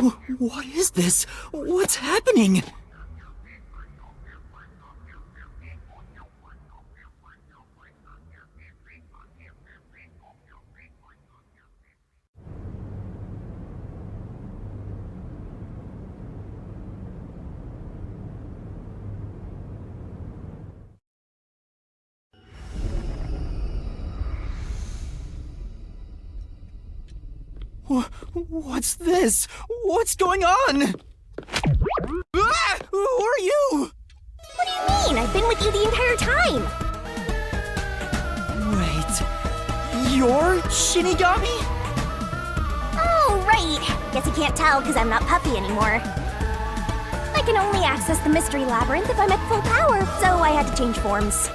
What is this? What's happening? What's this? What's going on? Ah! Who are you? What do you mean? I've been with you the entire time! Wait, you're Shinigami? Oh, right! Guess you can't tell because I'm not Puffy anymore. I can only access the Mystery Labyrinth if I'm at full power, so I had to change forms.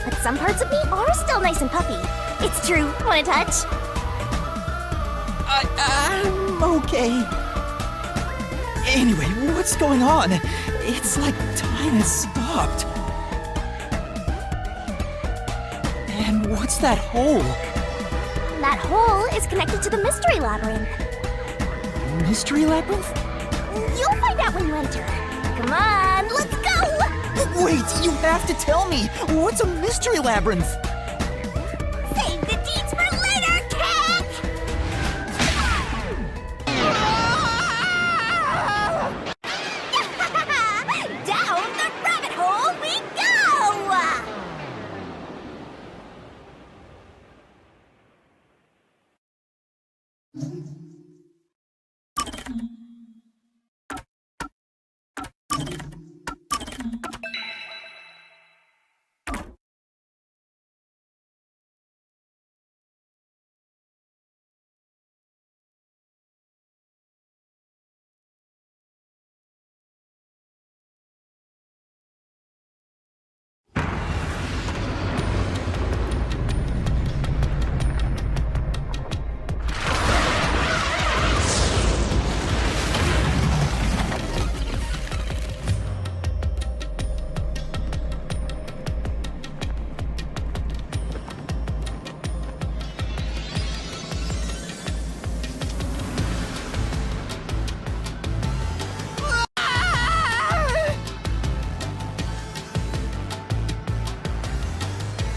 But some parts of me are still nice and puffy. It's true. Want a touch? I'm okay. Anyway, what's going on? It's like time has stopped. And what's that hole? That hole is connected to the Mystery Labyrinth. Mystery Labyrinth? You'll find out when you enter. Come on, let's go! Wait, you have to tell me! What's a Mystery Labyrinth? Save the deeds for later, Kick! Down the rabbit hole we go!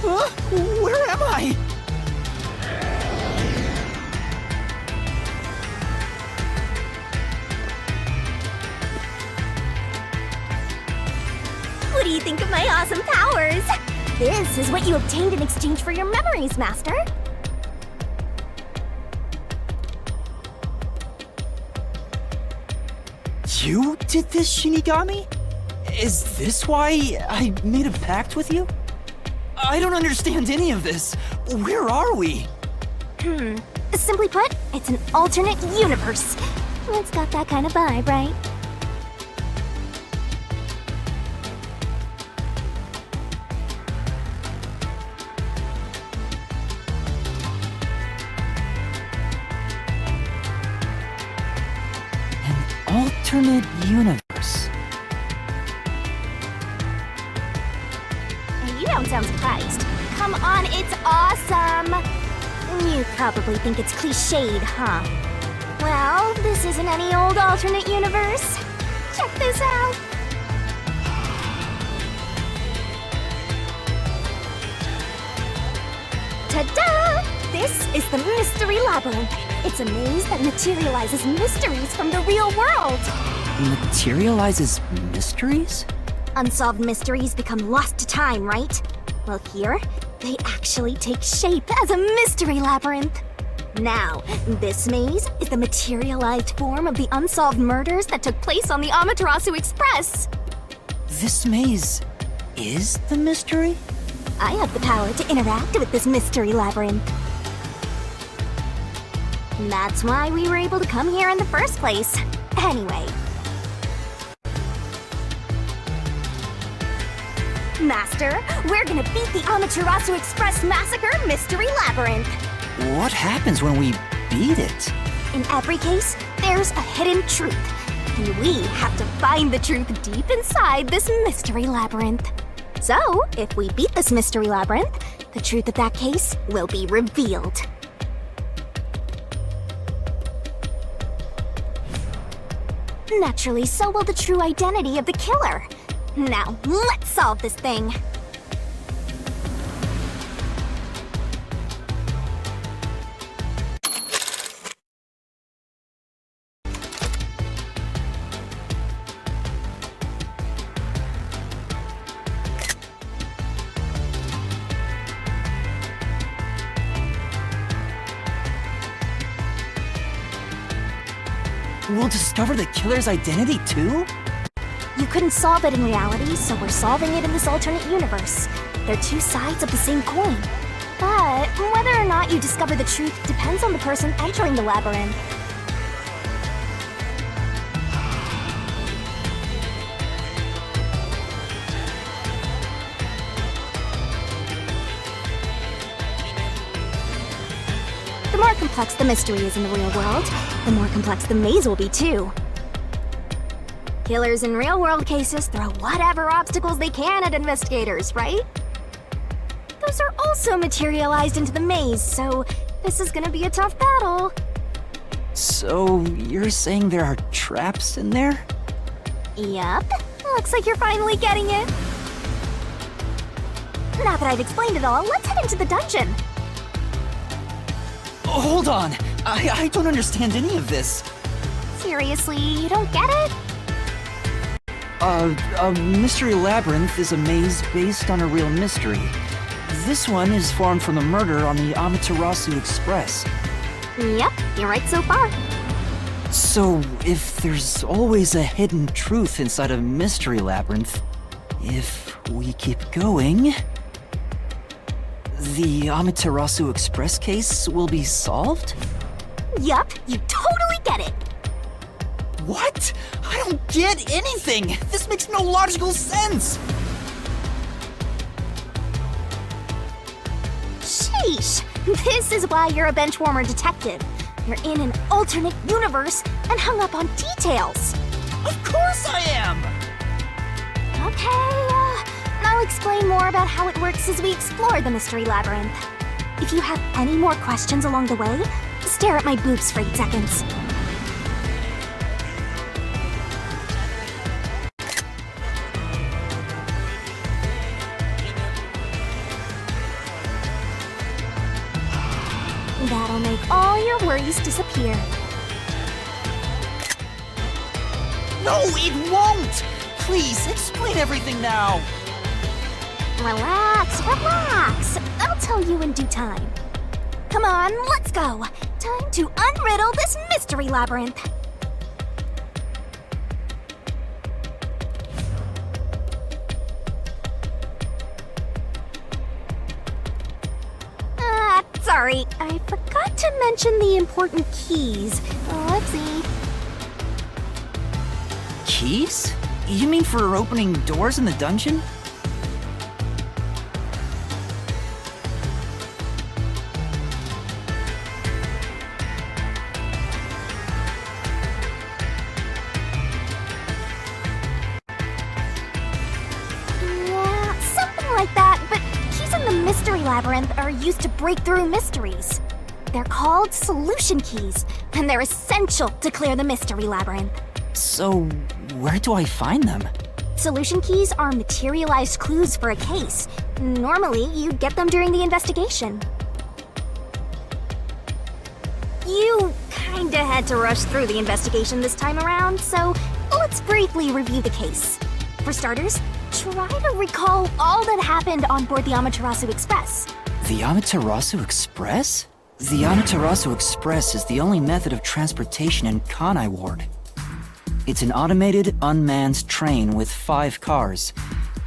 Huh? Where am I? What do you think of my awesome powers? This is what you obtained in exchange for your memories, Master. You did this, Shinigami? Is this why I made a pact with you? I don't understand any of this. Where are we? Simply put, it's an alternate universe. It's got that kind of vibe, right? An alternate universe. You don't sound surprised. Come on, it's awesome! You probably think it's cliched, huh? Well, this isn't any old alternate universe. Check this out! Ta-da! This is the Mystery Labyrinth. It's a maze that materializes mysteries from the real world. Materializes mysteries? Unsolved mysteries become lost to time, right? Well, here, they actually take shape as a mystery labyrinth. Now, this maze is the materialized form of the unsolved murders that took place on the Amaterasu Express. This maze is the mystery? I have the power to interact with this mystery labyrinth. That's why we were able to come here in the first place. Anyway. Master, we're gonna beat the Amaterasu Express Massacre Mystery Labyrinth. What happens when we beat it? In every case, there's a hidden truth. And we have to find the truth deep inside this mystery labyrinth. So, if we beat this mystery labyrinth, the truth of that case will be revealed. Naturally, so will the true identity of the killer. Now, let's solve this thing. We'll discover the killer's identity too? You couldn't solve it in reality, so we're solving it in this alternate universe. They're two sides of the same coin. But whether or not you discover the truth depends on the person entering the labyrinth. The more complex the mystery is in the real world, the more complex the maze will be too. Killers in real-world cases throw whatever obstacles they can at investigators, right? Those are also materialized into the maze, so this is gonna be a tough battle. So, you're saying there are traps in there? Yup. Looks like you're finally getting it. Now that I've explained it all, let's head into the dungeon. Hold on! I don't understand any of this. Seriously, you don't get it? A mystery labyrinth is a maze based on a real mystery. This one is formed from the murder on the Amaterasu Express. Yep, you're right so far. So, if there's always a hidden truth inside a mystery labyrinth, if we keep going, the Amaterasu Express case will be solved? Yup, you totally get it. What? I don't get anything! This makes no logical sense! Sheesh, this is why you're a benchwarmer detective. You're in an alternate universe and hung up on details. Of course I am! Okay, I'll explain more about how it works as we explore the mystery labyrinth. If you have any more questions along the way, stare at my boobs for 8 seconds. That'll make all your worries disappear. No, it won't! Please, explain everything now! Relax, relax. I'll tell you in due time. Come on, let's go. Time to unriddle this mystery labyrinth. Sorry, I forgot to mention the important keys. Let's see. Keys? You mean for opening doors in the dungeon? Yeah, something like that, but keys in the mystery labyrinth are used to break through mysteries. They're called solution keys, and they're essential to clear the mystery labyrinth. So, where do I find them? Solution keys are materialized clues for a case. Normally, you'd get them during the investigation. You kinda had to rush through the investigation this time around, so let's briefly review the case. For starters, try to recall all that happened on board the Amaterasu Express. The Amaterasu Express? The Amaterasu Express is the only method of transportation in Kanai Ward. It's an automated, unmanned train with 5 cars.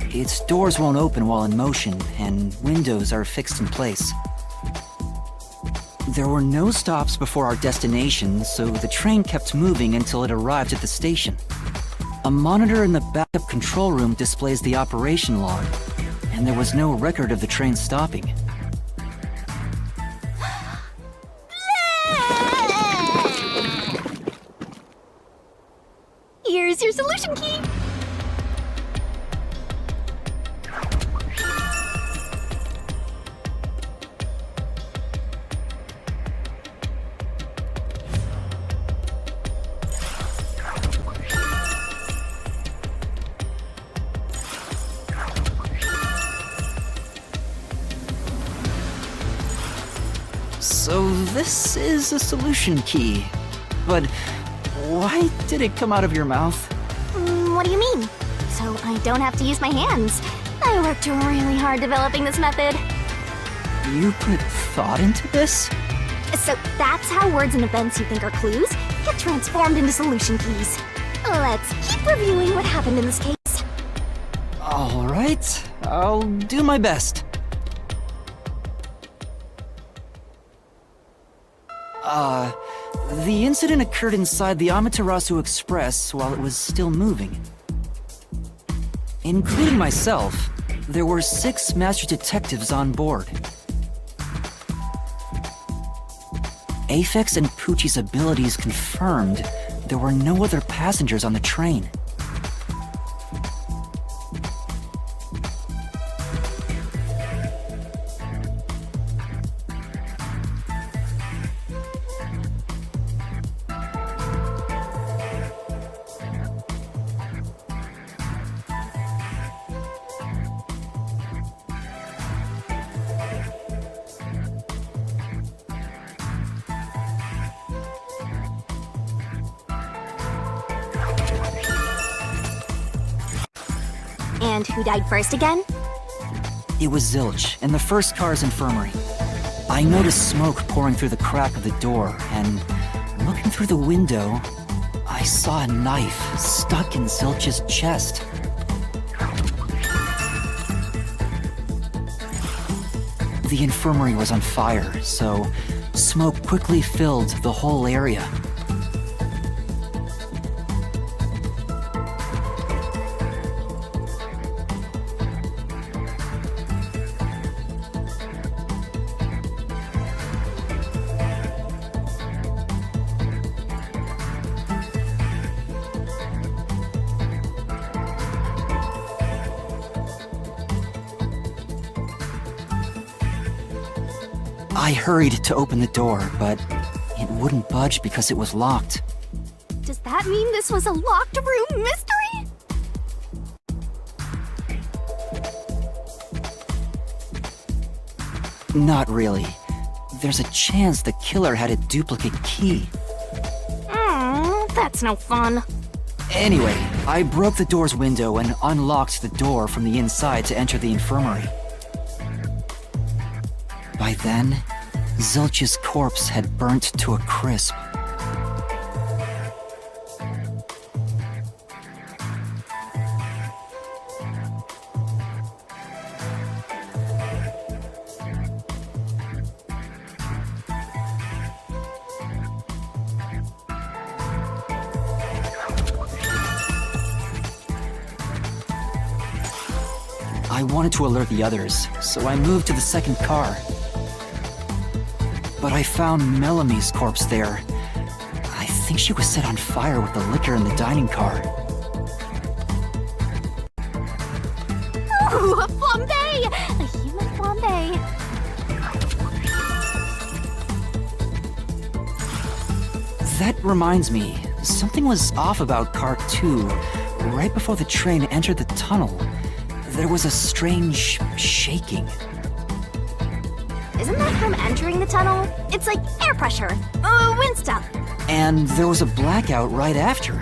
Its doors won't open while in motion, and windows are fixed in place. There were no stops before our destination, so the train kept moving until it arrived at the station. A monitor in the backup control room displays the operation log, and there was no record of the train stopping. Here's your solution key. So this is a solution key. But why did it come out of your mouth? What do you mean? So I don't have to use my hands. I worked really hard developing this method. You put thought into this? So that's how words and events you think are clues get transformed into solution keys. Let's keep reviewing what happened in this case. Alright, I'll do my best. The incident occurred inside the Amaterasu Express while it was still moving. Including myself, there were 6 master detectives on board. Aphex and Poochie's abilities confirmed there were no other passengers on the train. And who died first again? It was Zilch, in the first car's infirmary. I noticed smoke pouring through the crack of the door, and looking through the window, I saw a knife stuck in Zilch's chest. The infirmary was on fire, so smoke quickly filled the whole area. I hurried to open the door, but it wouldn't budge because it was locked. Does that mean this was a locked room mystery? Not really. There's a chance the killer had a duplicate key. That's no fun. Anyway, I broke the door's window and unlocked the door from the inside to enter the infirmary. By then, Zilch's corpse had burnt to a crisp. I wanted to alert the others, so I moved to the second car. But I found Melamie's corpse there. I think she was set on fire with the liquor in the dining car. Ooh, a flambe! A human flambe. That reminds me, something was off about car 2. Right before the train entered the tunnel, there was a strange shaking. Isn't that from entering the tunnel? It's like air pressure. Wind stuff. And there was a blackout right after,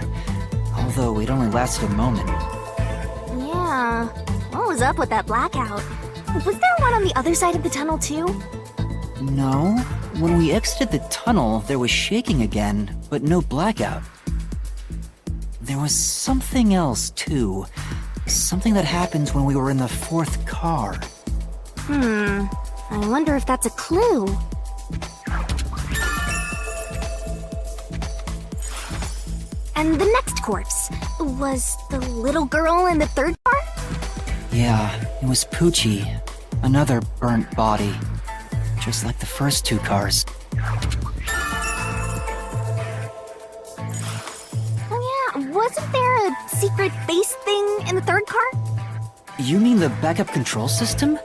although it only lasted a moment. Yeah. What was up with that blackout? Was there one on the other side of the tunnel too? No, when we exited the tunnel, there was shaking again, but no blackout. There was something else too. Something that happened when we were in the fourth car. I wonder if that's a clue. And the next corpse was the little girl in the third car? Yeah, it was Poochie. Another burnt body. Just like the first 2 cars. Oh yeah, wasn't there a secret base thing in the third car? You mean the backup control system?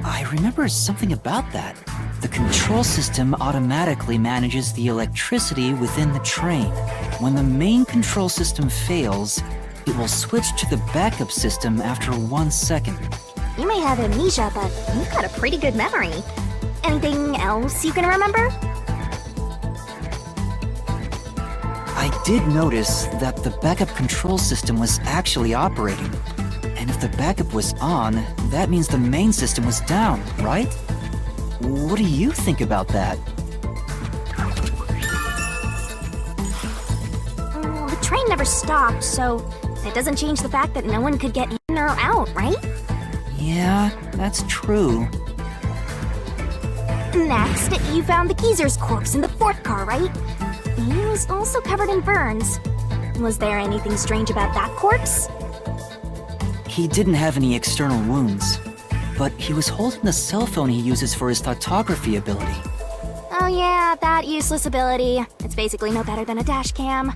I remember something about that. The control system automatically manages the electricity within the train. When the main control system fails, it will switch to the backup system after 1 second. You may have amnesia, but you've got a pretty good memory. Anything else you can remember? I did notice that the backup control system was actually operating. And if the backup was on, that means the main system was down, right? What do you think about that? The train never stopped, so it doesn't change the fact that no one could get in or out, right? Yeah, that's true. Next, you found the geezer's corpse in the fourth car, right? He was also covered in burns. Was there anything strange about that corpse? He didn't have any external wounds, but he was holding the cell phone he uses for his photography ability. Oh yeah, that useless ability. It's basically no better than a dash cam.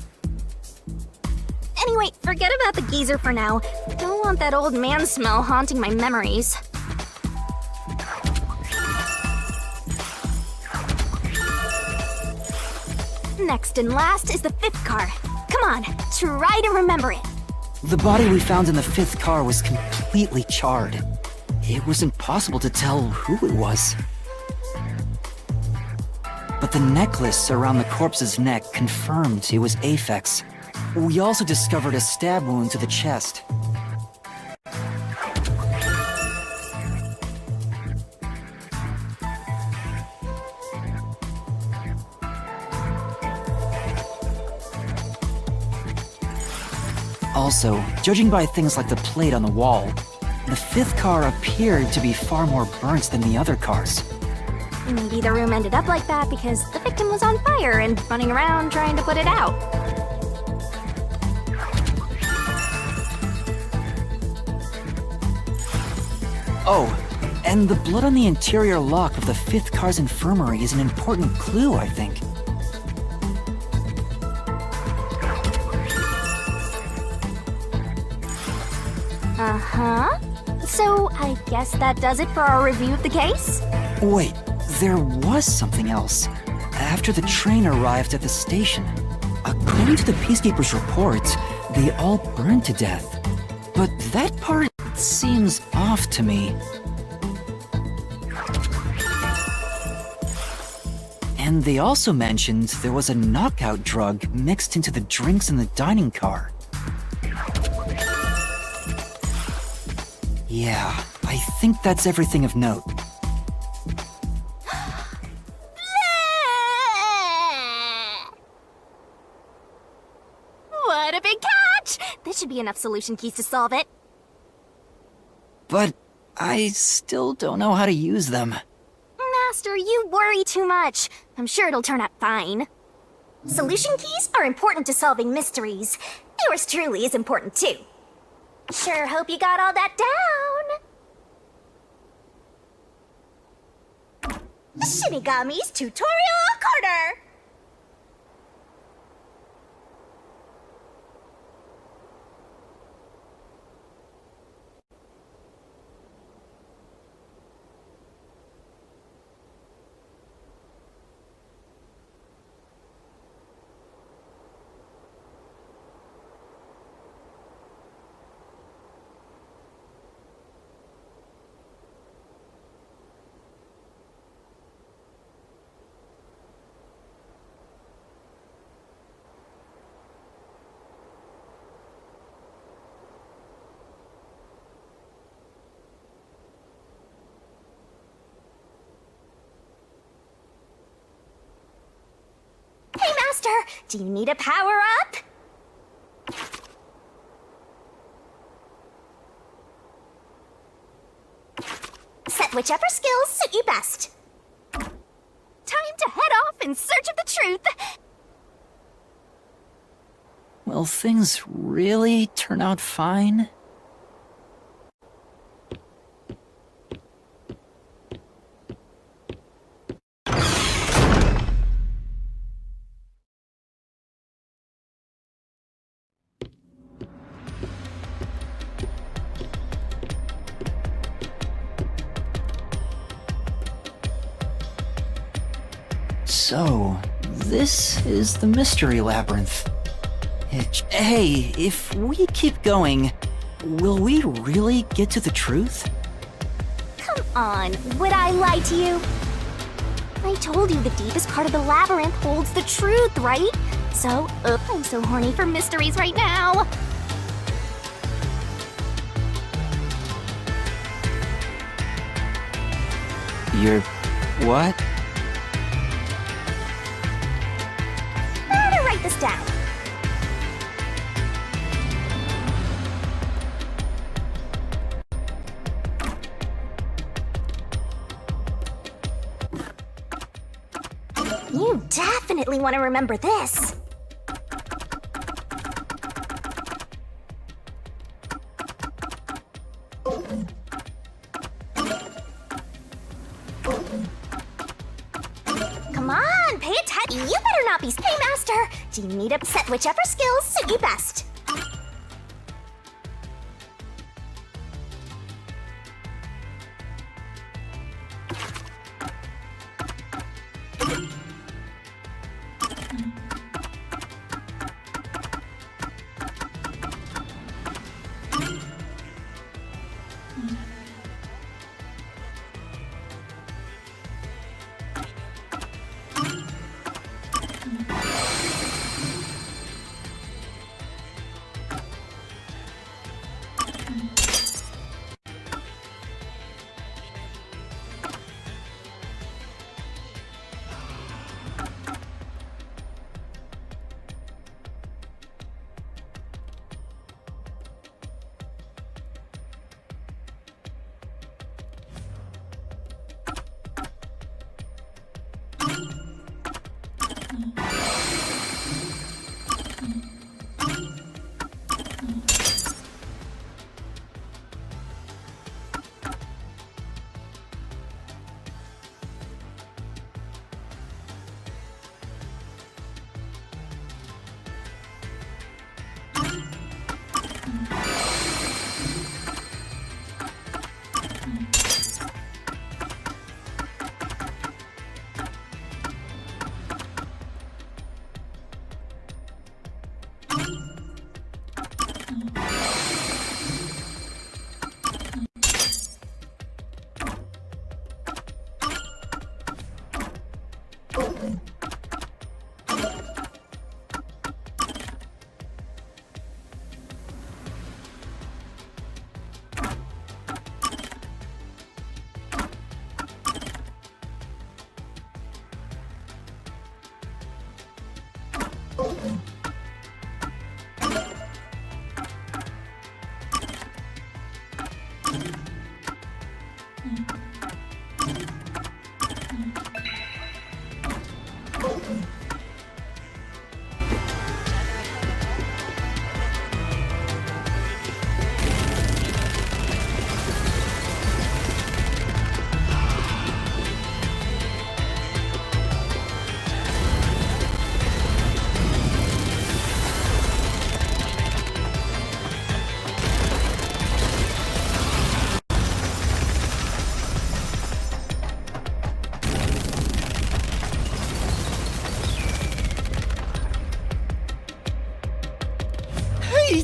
Anyway, forget about the geezer for now. Don't want that old man smell haunting my memories. Next and last is the fifth car. Come on, try to remember it. The body we found in the fifth car was completely charred. It was impossible to tell who it was. But the necklace around the corpse's neck confirmed it was Aphex. We also discovered a stab wound to the chest. Also, judging by things like the plate on the wall, the fifth car appeared to be far more burnt than the other cars. Maybe the room ended up like that because the victim was on fire and running around trying to put it out. Oh, and the blood on the interior lock of the fifth car's infirmary is an important clue, I think. Uh-huh. So, I guess that does it for our review of the case? Wait, there was something else. After the train arrived at the station, according to the Peacekeeper's report, they all burned to death. But that part seems off to me. And they also mentioned there was a knockout drug mixed into the drinks in the dining car. Yeah, I think that's everything of note. What a big catch! This should be enough solution keys to solve it. But I still don't know how to use them. Master, you worry too much. I'm sure it'll turn out fine. Solution keys are important to solving mysteries. Yours truly is important too. Sure hope you got all that down. Shinigami's Tutorial Corner! Hey, Master! Do you need a power-up? Set whichever skills suit you best. Time to head off in search of the truth! Will things really turn out fine? So, this is the Mystery Labyrinth. Hey, if we keep going, will we really get to the truth? Come on, would I lie to you? I told you the deepest part of the labyrinth holds the truth, right? So, I'm so horny for mysteries right now. You're... what? Better write this down. You definitely want to remember this. Come on, pay attention. You better not be. Hey, Master, do you need a set whichever skills suit you best?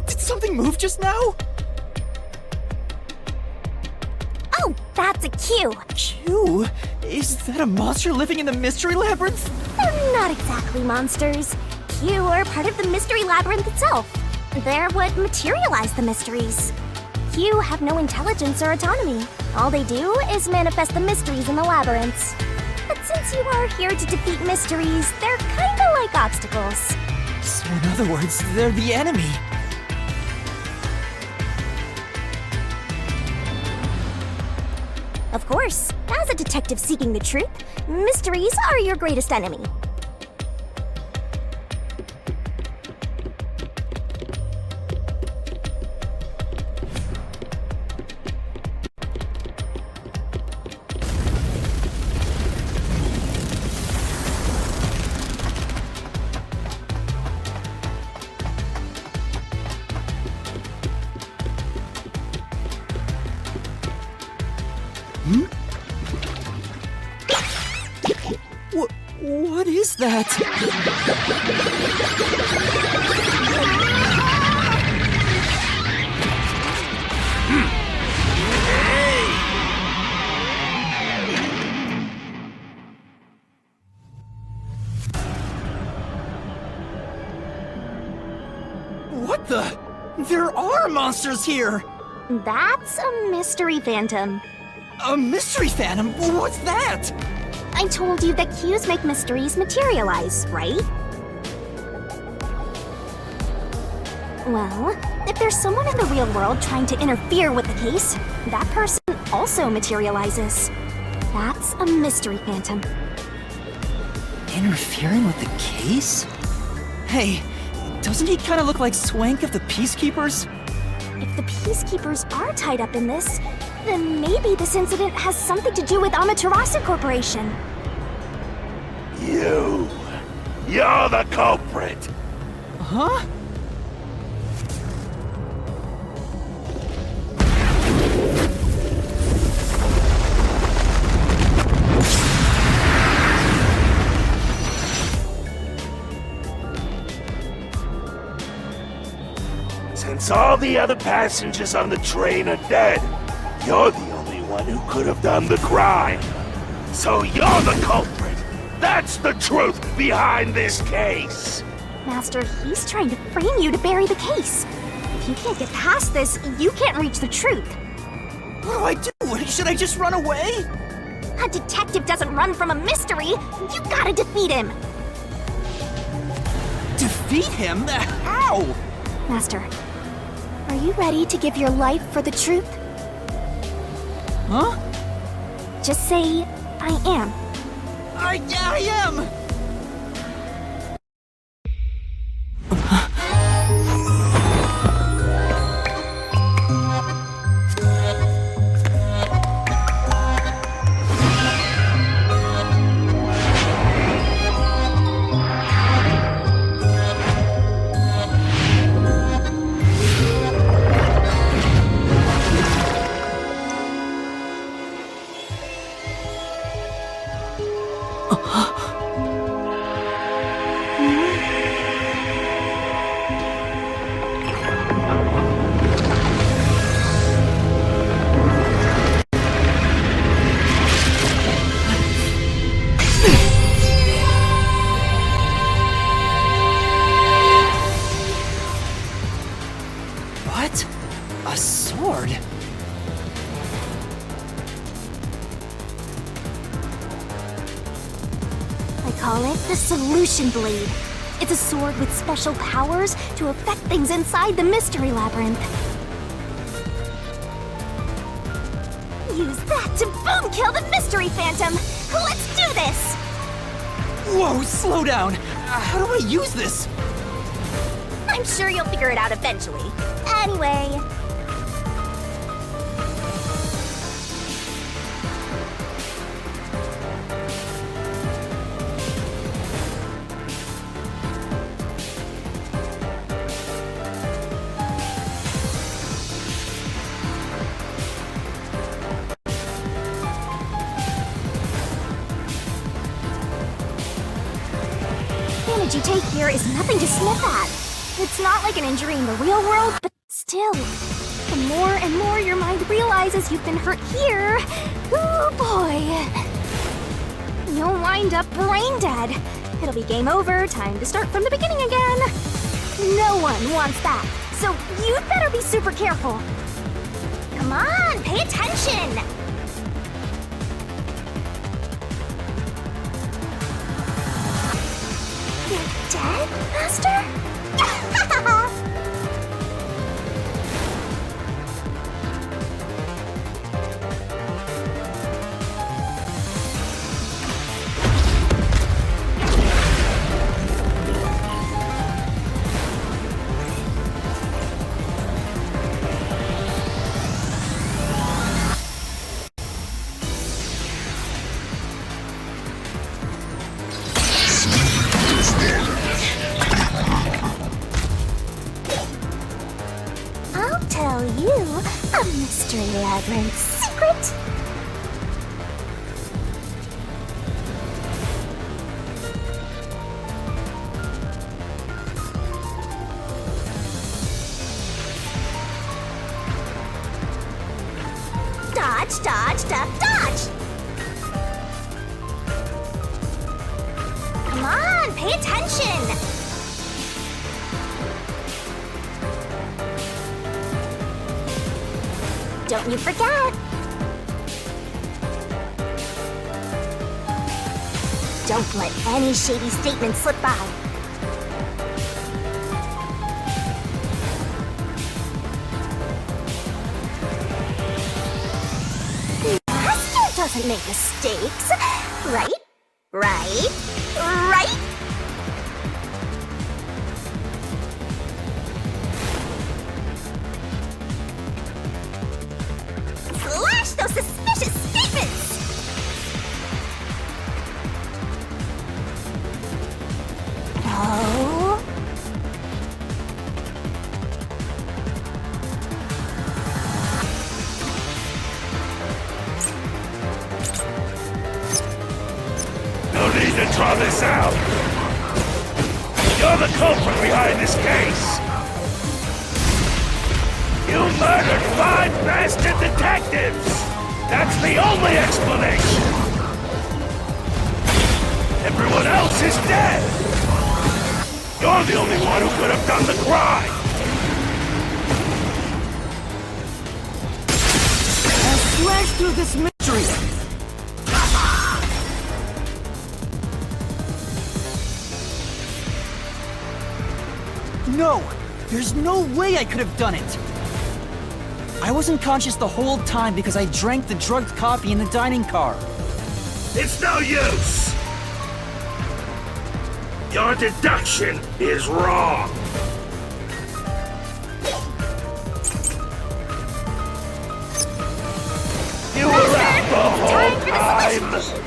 Did something move just now? Oh, that's a cue. Q? Is that a monster living in the Mystery Labyrinth? They're not exactly monsters. Q are part of the Mystery Labyrinth itself. They're what materialize the mysteries. Q have no intelligence or autonomy. All they do is manifest the mysteries in the labyrinths. But since you are here to defeat mysteries, they're kinda like obstacles. So in other words, they're the enemy. Of course, as a detective seeking the truth, mysteries are your greatest enemy. What is that? What the? There are monsters here! That's a mystery phantom. A mystery phantom? What's that? I told you that cues make mysteries materialize, right? Well, if there's someone in the real world trying to interfere with the case, that person also materializes. That's a mystery phantom. Interfering with the case? Hey, doesn't he kind of look like Swank of the Peacekeepers? If the Peacekeepers are tied up in this, then maybe this incident has something to do with Amaterasu Corporation. You're the culprit! Huh? Since all the other passengers on the train are dead, you're the only one who could have done the crime. So you're the culprit! That's the truth behind this case! Master, he's trying to frame you to bury the case. If you can't get past this, you can't reach the truth. What do I do? Should I just run away? A detective doesn't run from a mystery. You gotta defeat him. Defeat him? How? Master, are you ready to give your life for the truth? Huh? Just say, I am. I am! What? A sword? I call it the Solution Blade. It's a sword with special powers to affect things inside the Mystery Labyrinth. Use that to boom kill the Mystery Phantom! Let's do this! Whoa, slow down! How do I use this? I'm sure you'll figure it out eventually. Anyway... damage you take here is nothing to sniff at. It's not like an injury in the real world, but still. The more and more your mind realizes you've been hurt here, oh boy. You'll wind up brain dead. It'll be game over, time to start from the beginning again. No one wants that, so you'd better be super careful. Come on, pay attention! You're dead, Master? I'll tell you a Mystery Labyrinth secret. Dodge, dodge, duck, dodge! Come on, pay attention! Don't you forget! Don't let any shady statement slip by. Master doesn't make mistakes, right? Right? Right? Slash those suspicious statements! Oh. No need to draw this out. You're the culprit behind this case. You murdered 5 bastard detectives. That's the only explanation. Everyone else is dead. You're the only one who could have done the crime! I'll slash through this mystery! No! There's no way I could have done it! I wasn't conscious the whole time because I drank the drugged coffee in the dining car. It's no use! Your deduction is wrong! You were out the whole time!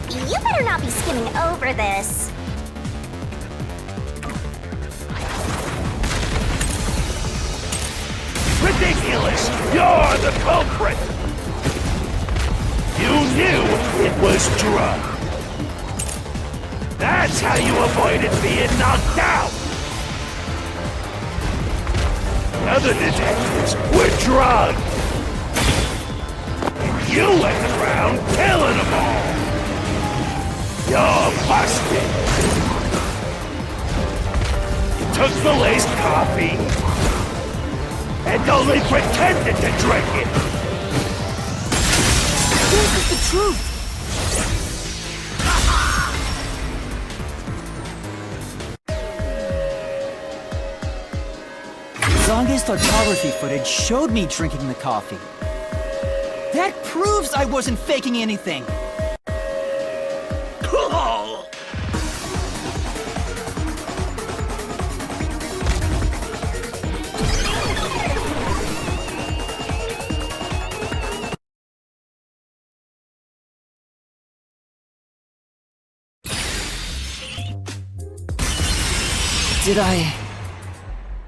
You better not be skimming over this. Ridiculous! You're the culprit! You knew it was drugged. That's how you avoided being knocked out! Other detectives were drugged! And you went around killing them all! You're busted! You took the laced coffee and only pretended to drink it! This is the truth! Zonge's photography footage showed me drinking the coffee. That proves I wasn't faking anything! Did I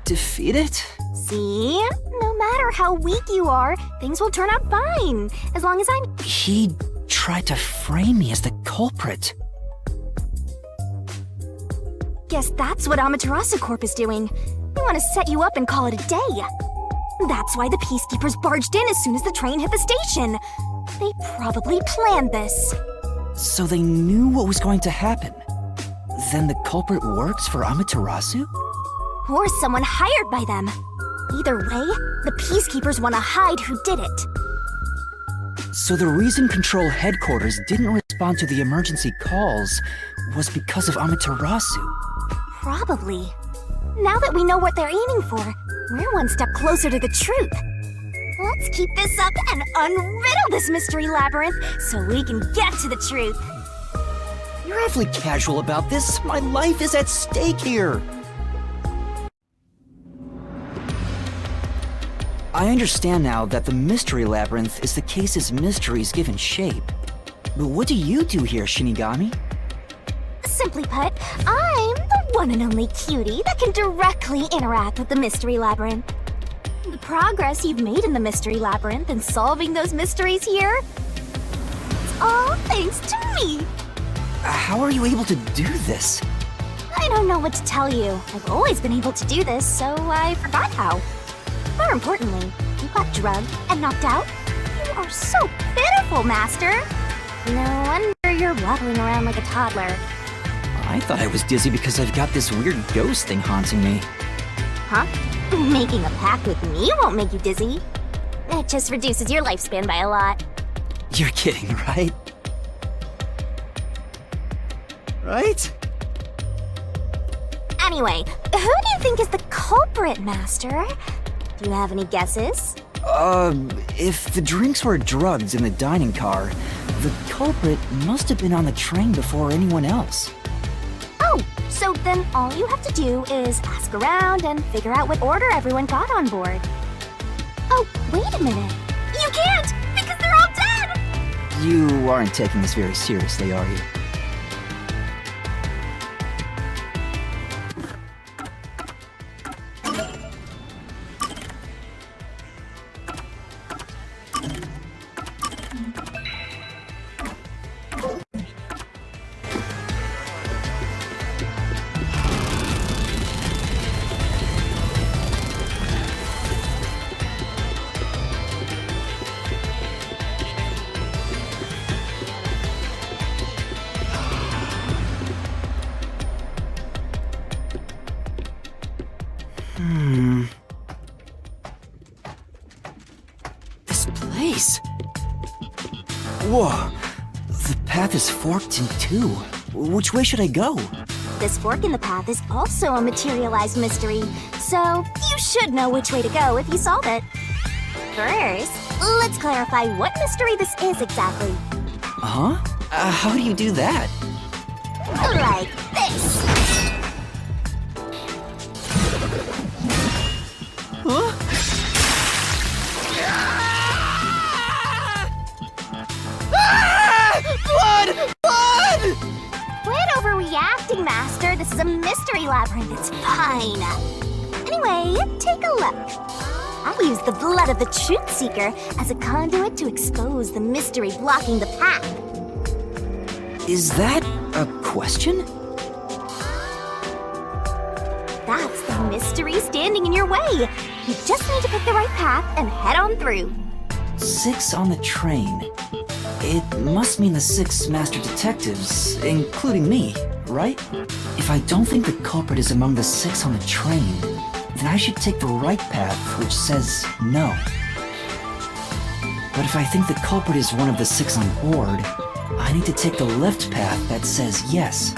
defeat it? See? No matter how weak you are, things will turn out fine. As long as I'm... He tried to frame me as the culprit. Guess that's what Amaterasu Corp is doing. They want to set you up and call it a day. That's why the Peacekeepers barged in as soon as the train hit the station. They probably planned this. So they knew what was going to happen. Then the culprit works for Amaterasu? Or someone hired by them. Either way, the Peacekeepers want to hide who did it. So the reason Control Headquarters didn't respond to the emergency calls was because of Amaterasu. Probably. Now that we know what they're aiming for, we're one step closer to the truth. Let's keep this up and unriddle this mystery labyrinth so we can get to the truth. You're awfully casual about this. My life is at stake here. I understand now that the mystery labyrinth is the case's mysteries given shape. But what do you do here, Shinigami? Simply put, I'm the one and only cutie that can directly interact with the mystery labyrinth. The progress you've made in the Mystery Labyrinth and solving those mysteries here, it's all thanks to me. How are you able to do this? I don't know what to tell you. I've always been able to do this, so I forgot how. More importantly, you got drugged and knocked out? You are so pitiful, Master. No wonder you're waddling around like a toddler. I thought I was dizzy because I've got this weird ghost thing haunting me. Huh? Making a pact with me won't make you dizzy. It just reduces your lifespan by a lot. You're kidding, right? Right? Anyway, who do you think is the culprit, Master? Do you have any guesses? If the drinks were drugged in the dining car, the culprit must have been on the train before anyone else. Oh, so then all you have to do is ask around and figure out what order everyone got on board. Oh, wait a minute. You can't, because they're all dead! You aren't taking this very seriously, are you? This place. Whoa. The path is forked in two. Which way should I go? This fork in the path is also a materialized mystery, so you should know which way to go if you solve it. First, let's clarify what mystery this is exactly. Huh? How do you do that? Like this. Huh? Blood! Blood! Quit overreacting, Master. This is a mystery labyrinth. It's fine. Anyway, take a look. I use the blood of the Truth Seeker as a conduit to expose the mystery blocking the path. Is that a question? That's the mystery standing in your way. You just need to pick the right path and head on through. 6 on the train. It must mean the 6 master detectives, including me, right? If I don't think the culprit is among the 6 on the train, then I should take the right path, which says no. But if I think the culprit is one of the 6 on board, I need to take the left path that says yes.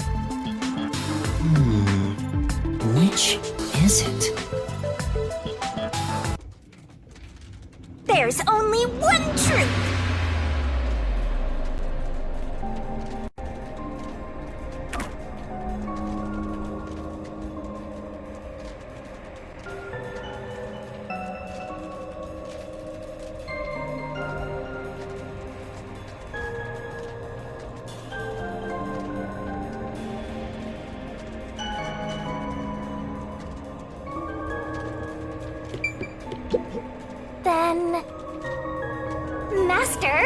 Which is it? There's only one truth. Then... Master?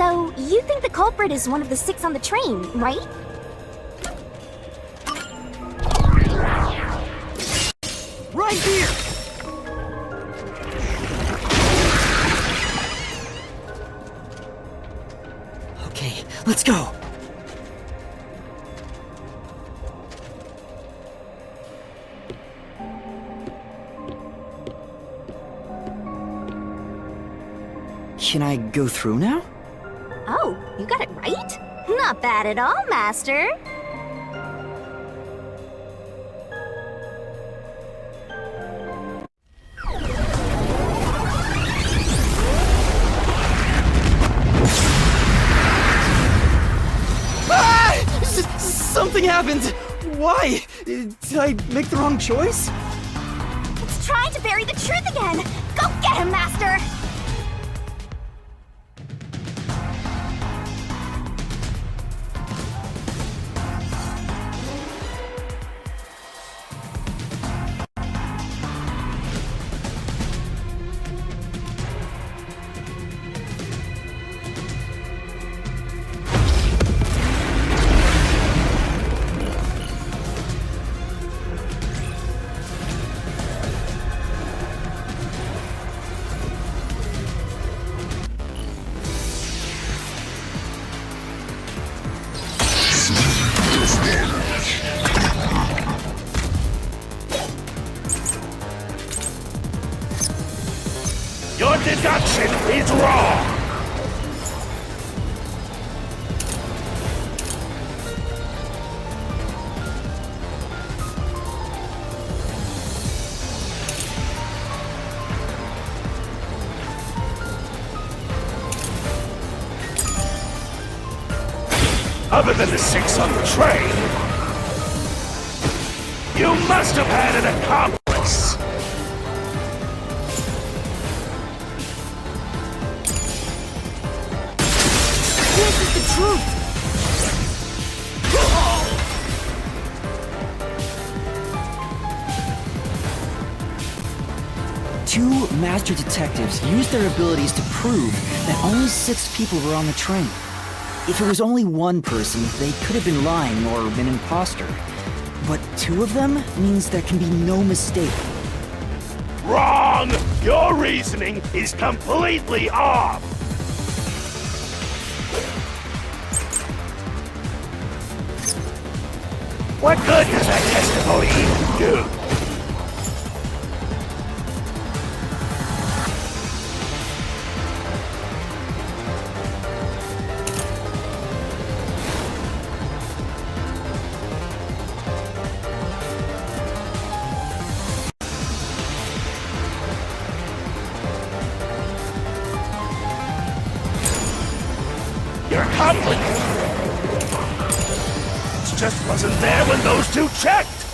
So, you think the culprit is one of the 6 on the train, right? Right here! Okay, let's go! Can I go through now? Oh, you got it right? Not bad at all, Master. Something happened! Why? Did I make the wrong choice? It's trying to bury the truth again! Go get him, Master! Your deduction is wrong! Other than the 6 on the train, you must have had an accomplice! This is the truth! Two master detectives used their abilities to prove that only 6 people were on the train. If it was only one person, they could have been lying or an imposter. But 2 of them means there can be no mistake. Wrong! Your reasoning is completely off! What good does that testimony even do? You're complicated. It just wasn't there when those 2 checked.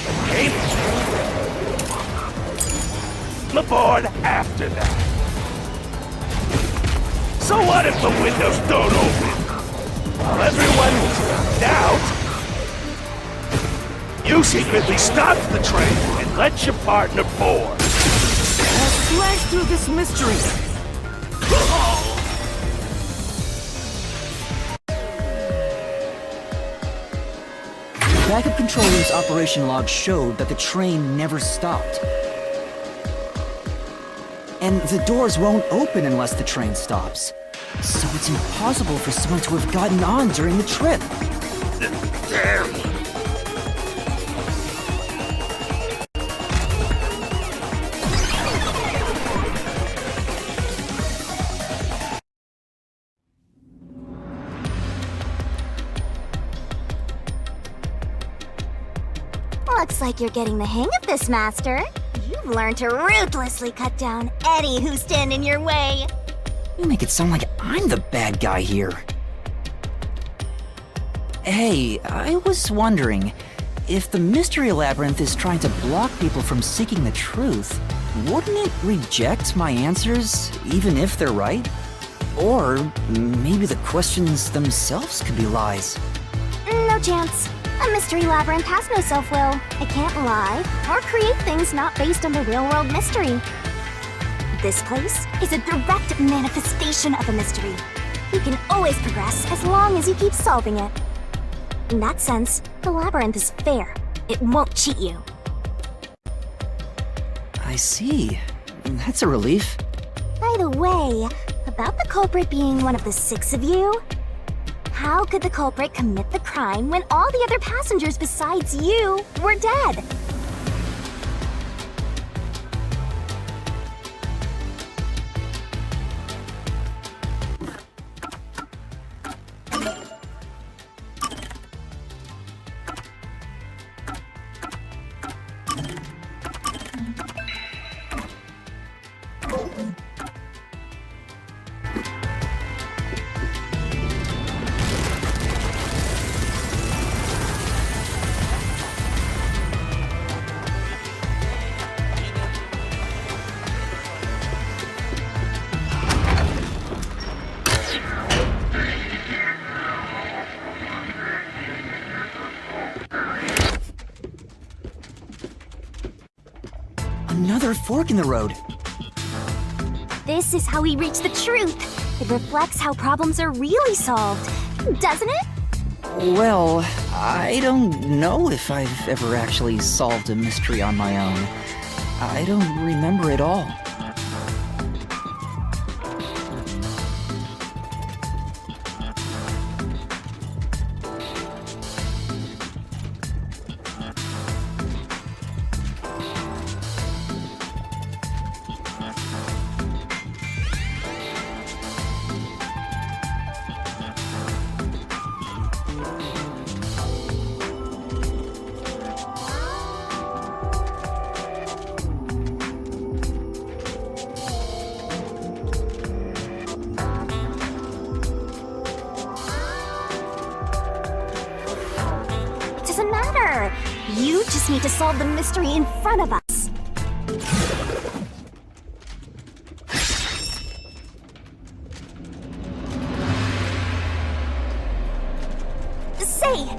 It came aboard after that. So what if the windows don't open? While everyone was knocked out, you secretly stopped the train and let your partner board. Let's slash through this mystery! Backup control room's operation log showed that the train never stopped. And the doors won't open unless the train stops. So it's impossible for someone to have gotten on during the trip. Damn! Looks like you're getting the hang of this, Master. You've learned to ruthlessly cut down any who stand in your way. You make it sound like I'm the bad guy here. Hey, I was wondering, if the Mystery Labyrinth is trying to block people from seeking the truth, wouldn't it reject my answers, even if they're right? Or maybe the questions themselves could be lies. No chance. A Mystery Labyrinth has no self-will. It can't lie or create things not based on the real-world mystery. This place is a direct manifestation of a mystery. You can always progress as long as you keep solving it. In that sense, the labyrinth is fair. It won't cheat you. I see. That's a relief. By the way, about the culprit being one of the 6 of you, how could the culprit commit the crime when all the other passengers besides you were dead? Another fork in the road. This is how we reach the truth. It reflects how problems are really solved, doesn't it? Well, I don't know if I've ever actually solved a mystery on my own. I don't remember it all. Doesn't matter. You just need to solve the mystery in front of us. Say!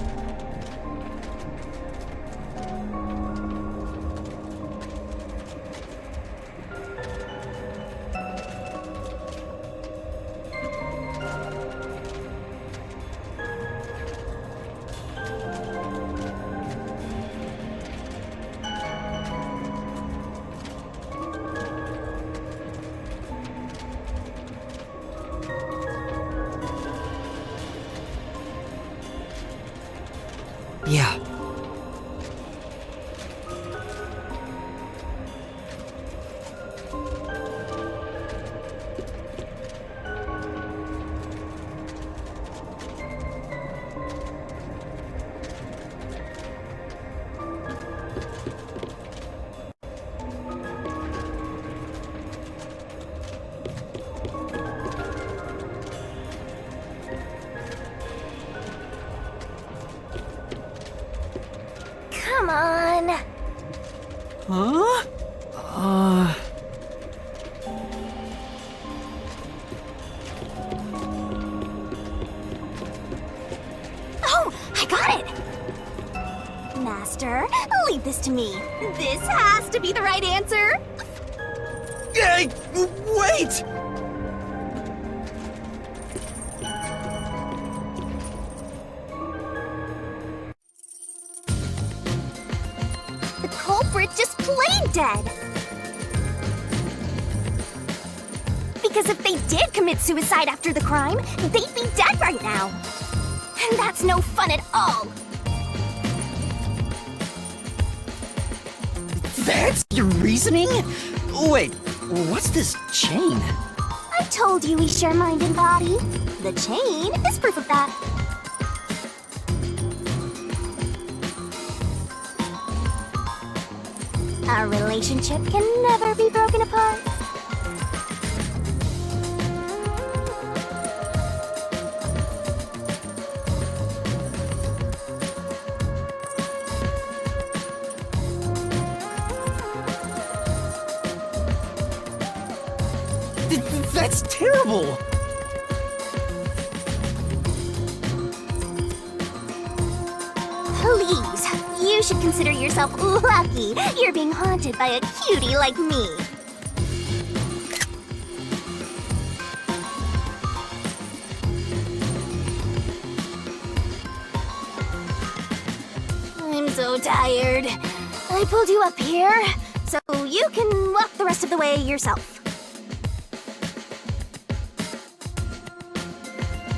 Yeah. Come on. Huh? Oh, I got it! Master, leave this to me. This has to be the right answer. Hey, wait! The culprit just played dead. Because if they did commit suicide after the crime, they'd be dead right now. And that's no fun at all. That's your reasoning? Wait, what's this chain? I told you we share mind and body. The chain is proof of that. Our relationship can never be broken apart. That's terrible! Please, you should consider yourself lucky you're being haunted by a cutie like me. so tired. I pulled you up here, so you can walk the rest of the way yourself.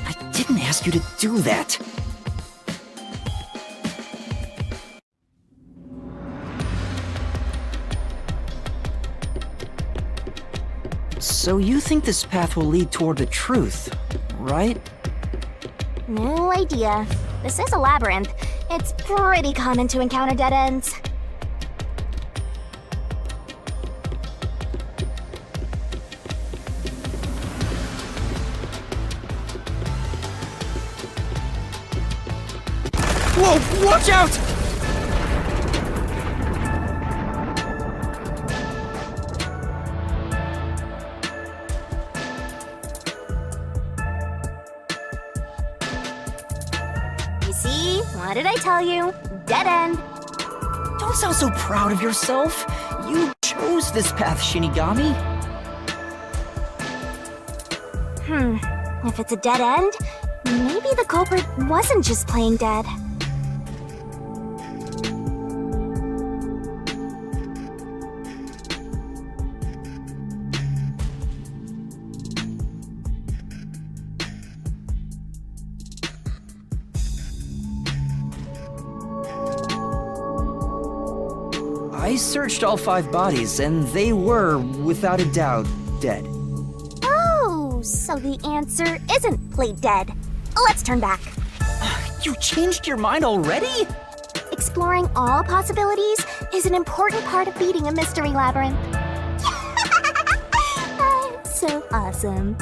I didn't ask you to do that. So you think this path will lead toward the truth, right? No idea. This is a labyrinth. It's pretty common to encounter dead ends. Whoa, watch out! You see? What did I tell you? Dead end. Don't sound so proud of yourself. You chose this path, Shinigami. If it's a dead end, maybe the culprit wasn't just plain dead. I searched all 5 bodies, and they were, without a doubt, dead. Oh, so the answer isn't plain dead. Let's turn back. You changed your mind already? Exploring all possibilities is an important part of beating a mystery labyrinth. So awesome.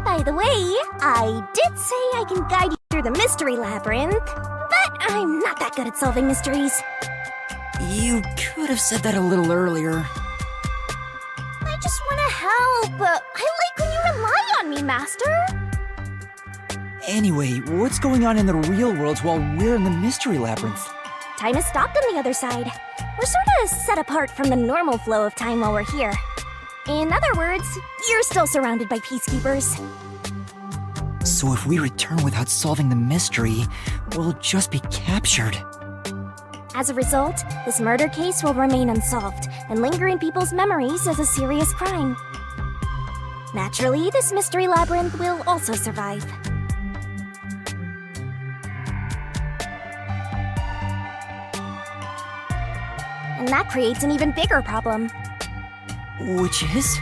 By the way, I did say I can guide you through the mystery labyrinth, but I'm not that good at solving mysteries. You could have said that a little earlier. I just want to help. I like when you rely on me, Master. Anyway, what's going on in the real world while we're in the mystery labyrinth? Time has stopped on the other side. We're sort of set apart from the normal flow of time while we're here. In other words, you're still surrounded by peacekeepers. So if we return without solving the mystery, we'll just be captured. As a result, this murder case will remain unsolved and linger in people's memories as a serious crime. Naturally, this mystery labyrinth will also survive. And that creates an even bigger problem. Which is?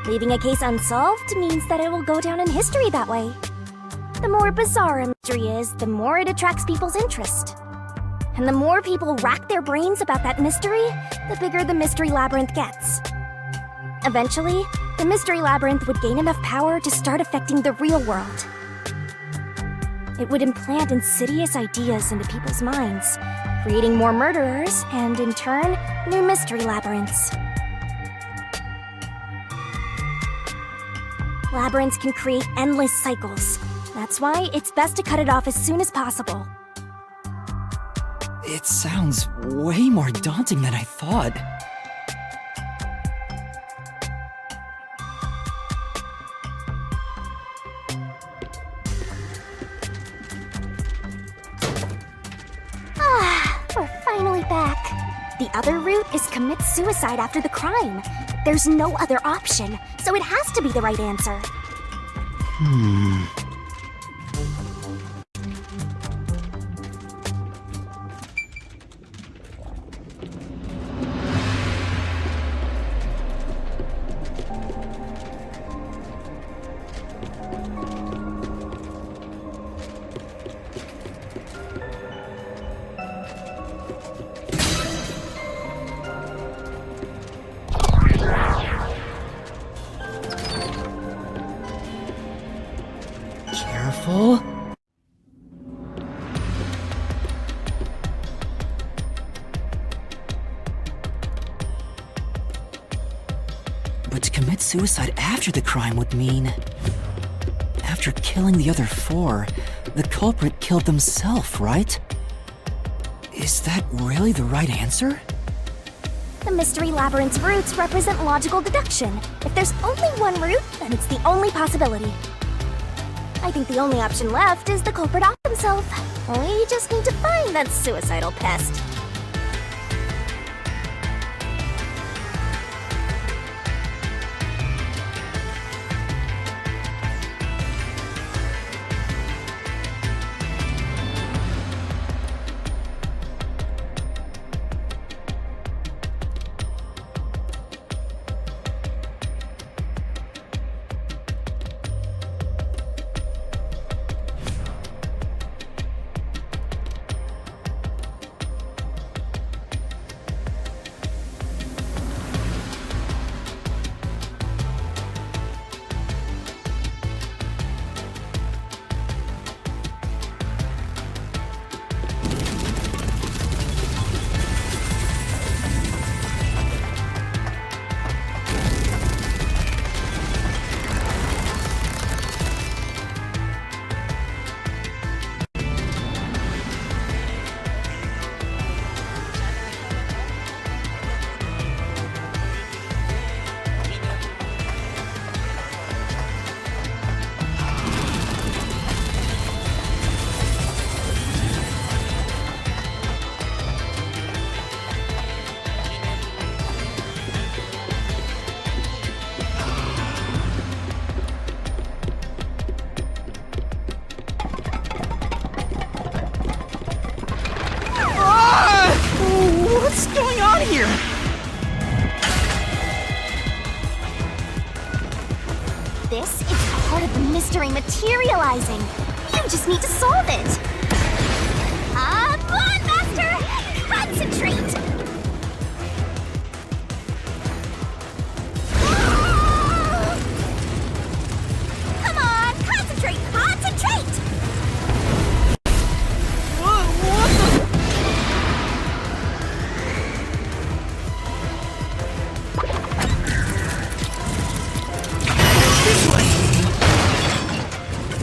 Leaving a case unsolved means that it will go down in history that way. The more bizarre a mystery is, the more it attracts people's interest. And the more people rack their brains about that mystery, the bigger the mystery labyrinth gets. Eventually, the mystery labyrinth would gain enough power to start affecting the real world. It would implant insidious ideas into people's minds, creating more murderers and, in turn, new mystery labyrinths. Labyrinths can create endless cycles. That's why it's best to cut it off as soon as possible. It sounds way more daunting than I thought. We're finally back. The other route is commit suicide after the crime. There's no other option, so it has to be the right answer. Careful. But to commit suicide after the crime would mean... After killing the other 4, the culprit killed themselves, right? Is that really the right answer? The Mystery Labyrinth's roots represent logical deduction. If there's only one route, then it's the only possibility. I think the only option left is the culprit off himself. We just need to find that suicidal pest. What's going on here? This is part of the mystery materializing. You just need to solve it. Come on, Master! Concentrate! Come on, concentrate! Concentrate!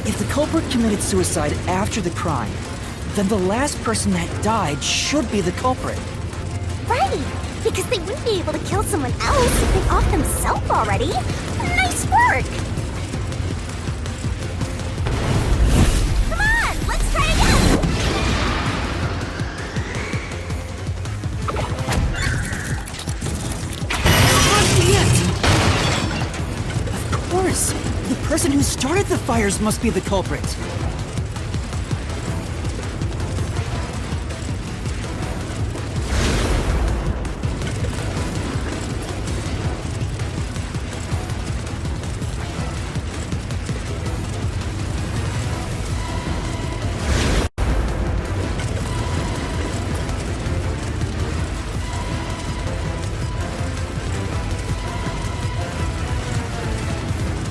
If the culprit committed suicide after the crime, then the last person that died should be the culprit. Right! Because they wouldn't be able to kill someone else if they off themselves already. Nice work! Come on, let's try again! Of course! The person who started the fires must be the culprit.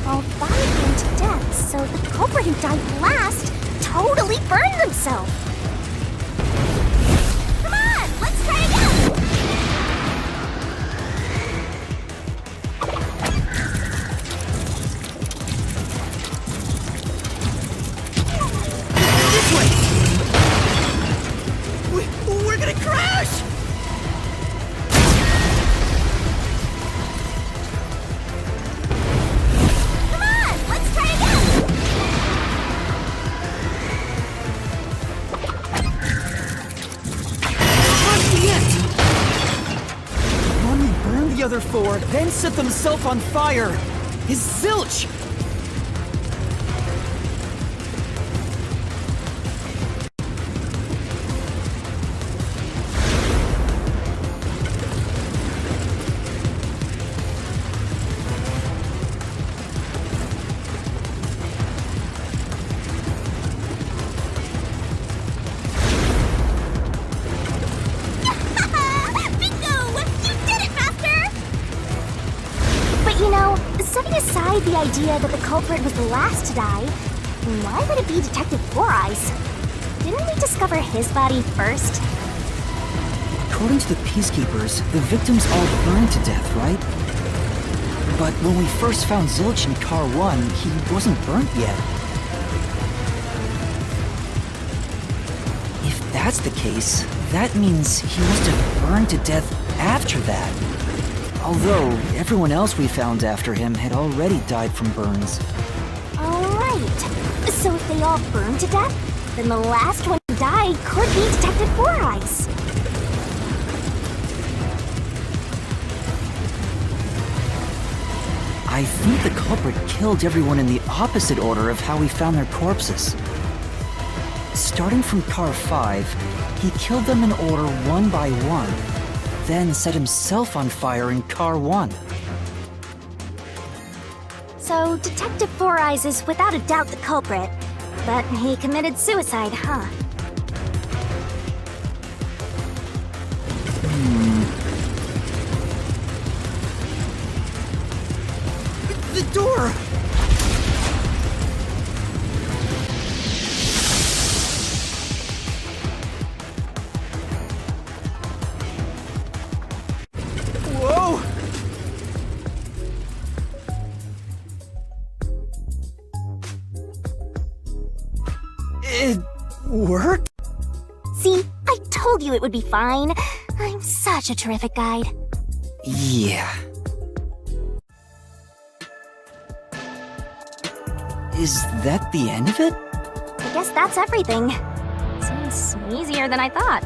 All five burned to death, so the culprit who died last totally burned themselves. Come on, let's try again! This way! We're gonna crash! Come on, let's try again! One burned the other four, then set themselves on fire. Is zilch! Bingo! You did it, Master! But you know, setting aside the idea that the culprit was the last to die, why would it be Detective Four Eyes? Didn't we discover his body first? According to the Peacekeepers, the victims all burned to death, right? But when we first found Zilch in Car 1, he wasn't burnt yet. If that's the case, that means he must have burned to death after that. Although, everyone else we found after him had already died from burns. Alright. So if they all burned to death, then the last one who died could be Detective Four Eyes. I think the culprit killed everyone in the opposite order of how we found their corpses. Starting from car 5, he killed them in order one by one, then set himself on fire in car 1. So Detective Four Eyes is without a doubt the culprit, but he committed suicide, huh? The door! Whoa! It worked? See, I told you it would be fine. I'm such a terrific guide. Yeah. Is that the end of it? I guess that's everything. Seems easier than I thought.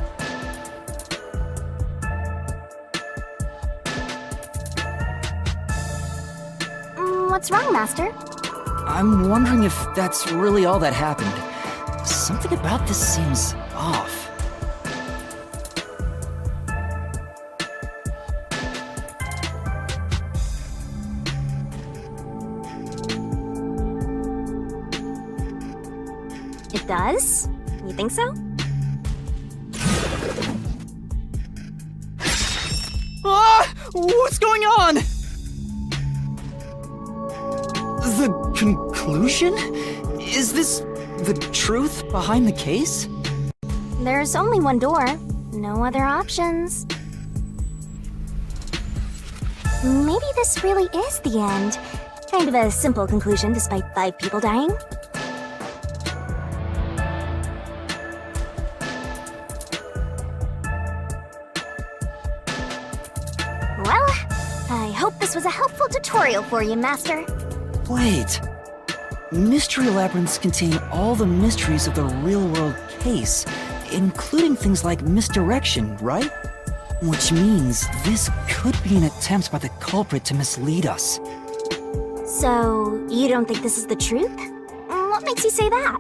What's wrong, Master? I'm wondering if that's really all that happened. Something about this seems off. It does? You think so? Ah! What's going on? The conclusion? Is this the truth behind the case? There's only one door. No other options. Maybe this really is the end. Kind of a simple conclusion despite 5 people dying. Well, I hope this was a helpful tutorial for you, Master. Wait. Mystery labyrinths contain all the mysteries of the real-world case, including things like misdirection, right? Which means this could be an attempt by the culprit to mislead us. So, you don't think this is the truth? What makes you say that?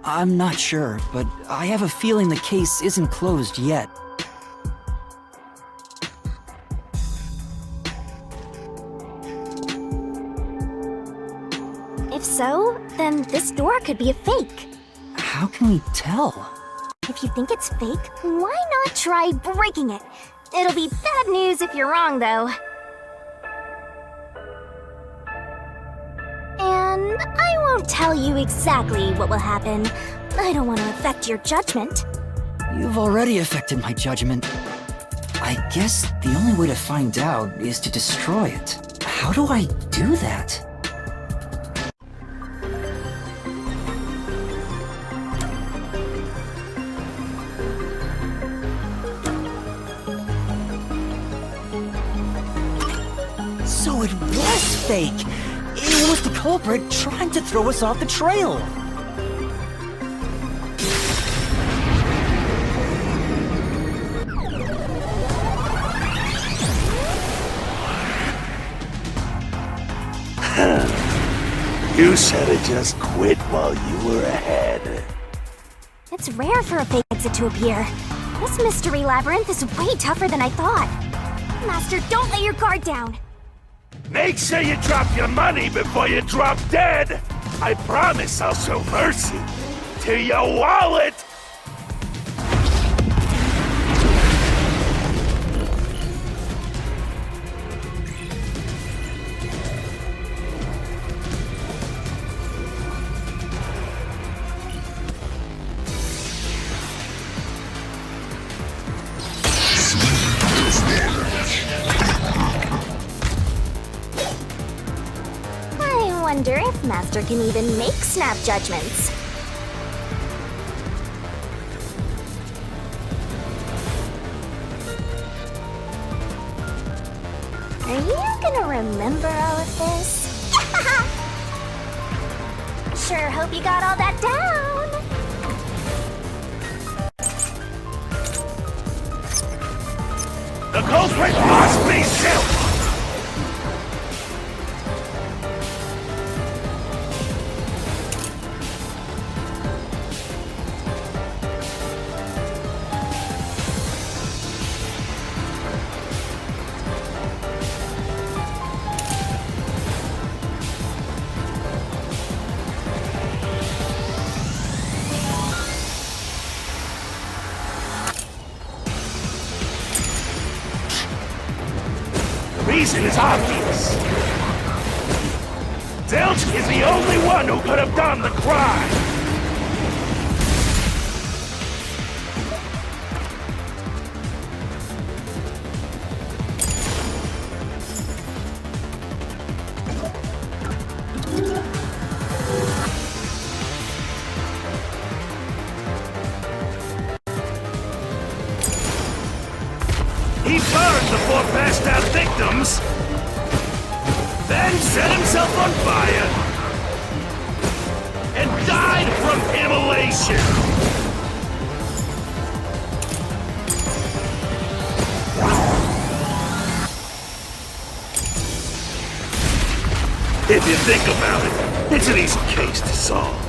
I'm not sure, but I have a feeling the case isn't closed yet. If so, then this door could be a fake. How can we tell? If you think it's fake, why not try breaking it? It'll be bad news if you're wrong, though. And I won't tell you exactly what will happen. I don't want to affect your judgment. You've already affected my judgment. I guess the only way to find out is to destroy it. How do I do that? So it was fake! It was the culprit trying to throw us off the trail! You should've just quit while you were ahead. It's rare for a fake exit to appear. This mystery labyrinth is way tougher than I thought. Master, don't lay your guard down. Make sure you drop your money before you drop dead! I promise I'll show mercy to your wallet! I wonder if Master can even make snap judgments. gonna remember all of this? Sure hope you got all that down. The culprit must be Silch! The reason is obvious. Zilch is the only one who could have done the crime. He burned the four passed out victims, then set himself on fire, and died from immolation. If you think about it, it's an easy case to solve.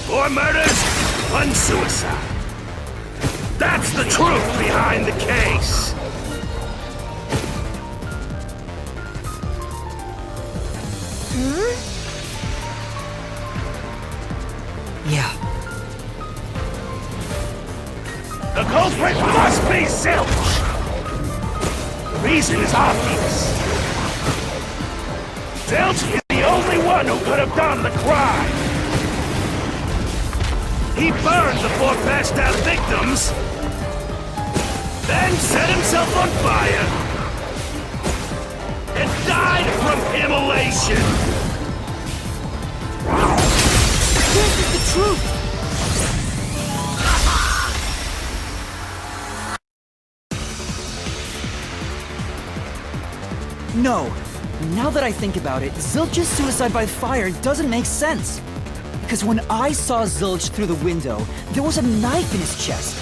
4 murders, 1 suicide. That's the truth behind the case. Yeah. The culprit must be Silch. The reason is obvious. Silch is the only one who could have done the crime. He burned the 4 passed out victims, then set himself on fire, and died from immolation. This is the truth! No. Now that I think about it, Zilch's suicide by fire doesn't make sense. Because when I saw Zilch through the window, there was a knife in his chest.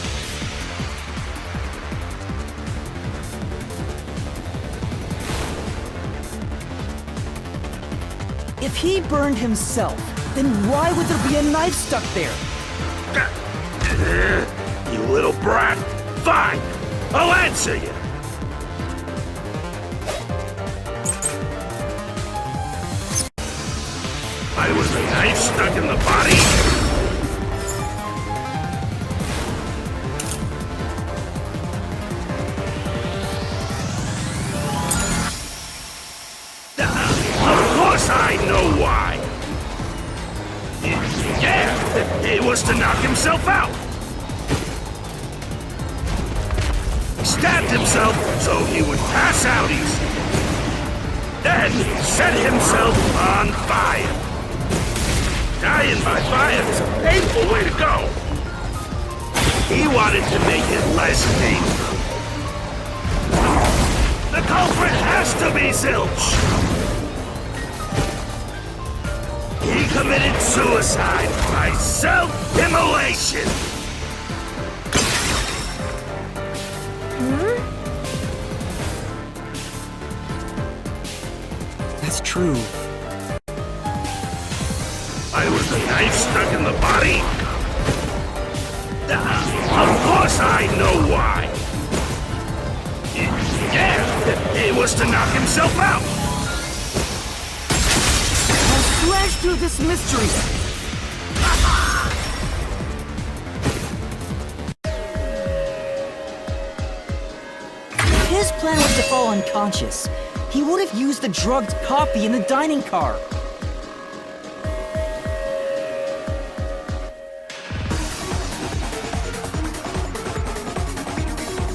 If he burned himself, then why would there be a knife stuck there? You little brat. Fine. I'll answer you. I was the knife stuck in the body? Of course I know why. Yeah, it was to knock himself out. He stabbed himself so he would pass out easy. Then set himself on fire. Dying by fire is a painful way to go. He wanted to make it less painful. The culprit has to be Zilch. He committed suicide by self-immolation. That's true. I was the knife stuck in the body? Of course I know why. Yeah, it was to knock himself out. I'll slash through this mystery. If his plan was to fall unconscious, he would have used the drugged coffee in the dining car.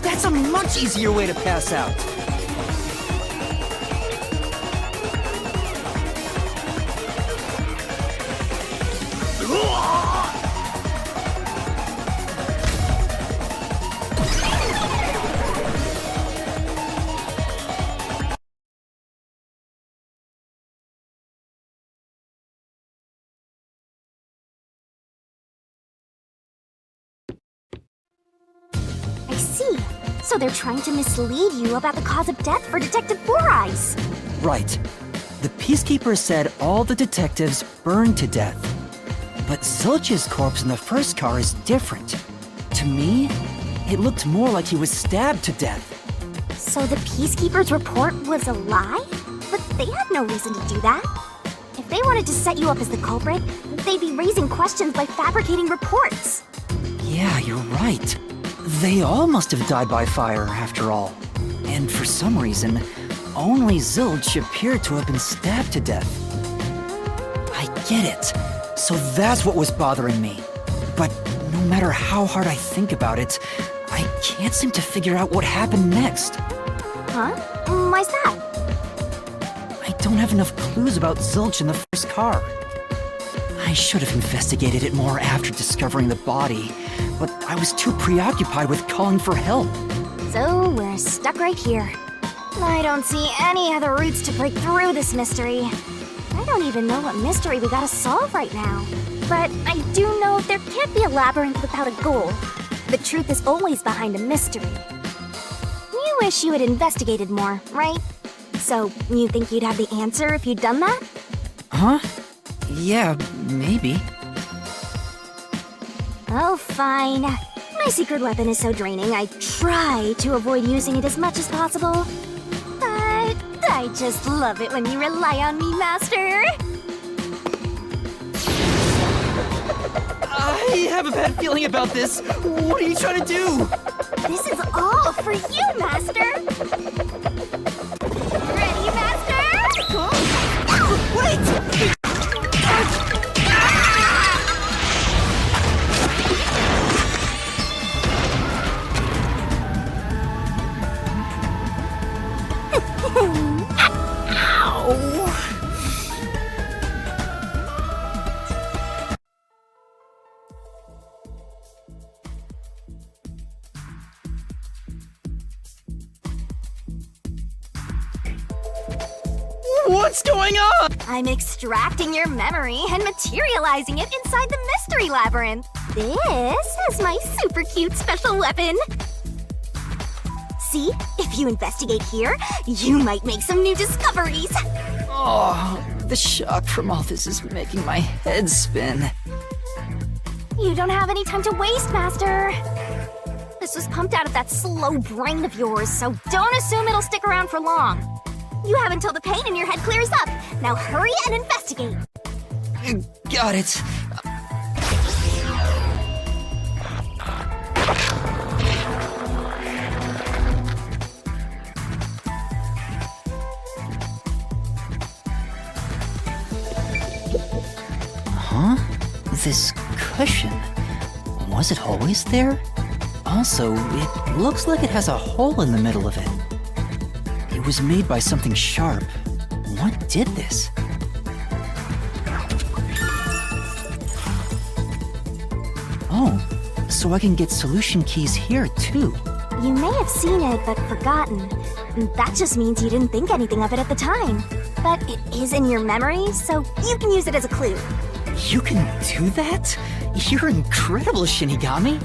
That's a much easier way to pass out. see. So they're trying to mislead you about the cause of death for Detective Four Eyes. Right. The Peacekeeper said all the detectives burned to death. But Zilch's corpse in the first car is different. To me, it looked more like he was stabbed to death. So the Peacekeeper's report was a lie? But they had no reason to do that. If they wanted to set you up as the culprit, they'd be raising questions by fabricating reports. Yeah, you're right. They all must have died by fire, after all. And for some reason, only Zilch appeared to have been stabbed to death. I get it. So that's what was bothering me. But no matter how hard I think about it, I can't seem to figure out what happened next. Huh? Why's that? I don't have enough clues about Zilch in the first car. I should have investigated it more after discovering the body, but I was too preoccupied with calling for help. So we're stuck right here. I don't see any other routes to break through this mystery. I don't even know what mystery we gotta solve right now. But I do know there can't be a labyrinth without a goal. The truth is always behind a mystery. You wish you had investigated more, right? So, you think you'd have the answer if you'd done that? Huh? Yeah, maybe. Oh, fine. My secret weapon is so draining, I try to avoid using it as much as possible. But I just love it when you rely on me, Master. I have a bad feeling about this. What are you trying to do? This is all for you, Master. Ready, Master? Wait! What's going on? I'm extracting your memory and materializing it inside the mystery labyrinth. This is my super cute special weapon. See, if you investigate here, you might make some new discoveries. Oh, the shock from all this is making my head spin. You don't have any time to waste, Master. This was pumped out of that slow brain of yours, so don't assume it'll stick around for long. You have until the pain in your head clears up. Now hurry and investigate. Got it. Huh? This cushion. Was it always there? Also, it looks like it has a hole in the middle of it. It was made by something sharp. What did this? Oh, so I can get solution keys here too. You may have seen it, but forgotten. That just means you didn't think anything of it at the time. But it is in your memory, so you can use it as a clue. You can do that? You're incredible, Shinigami.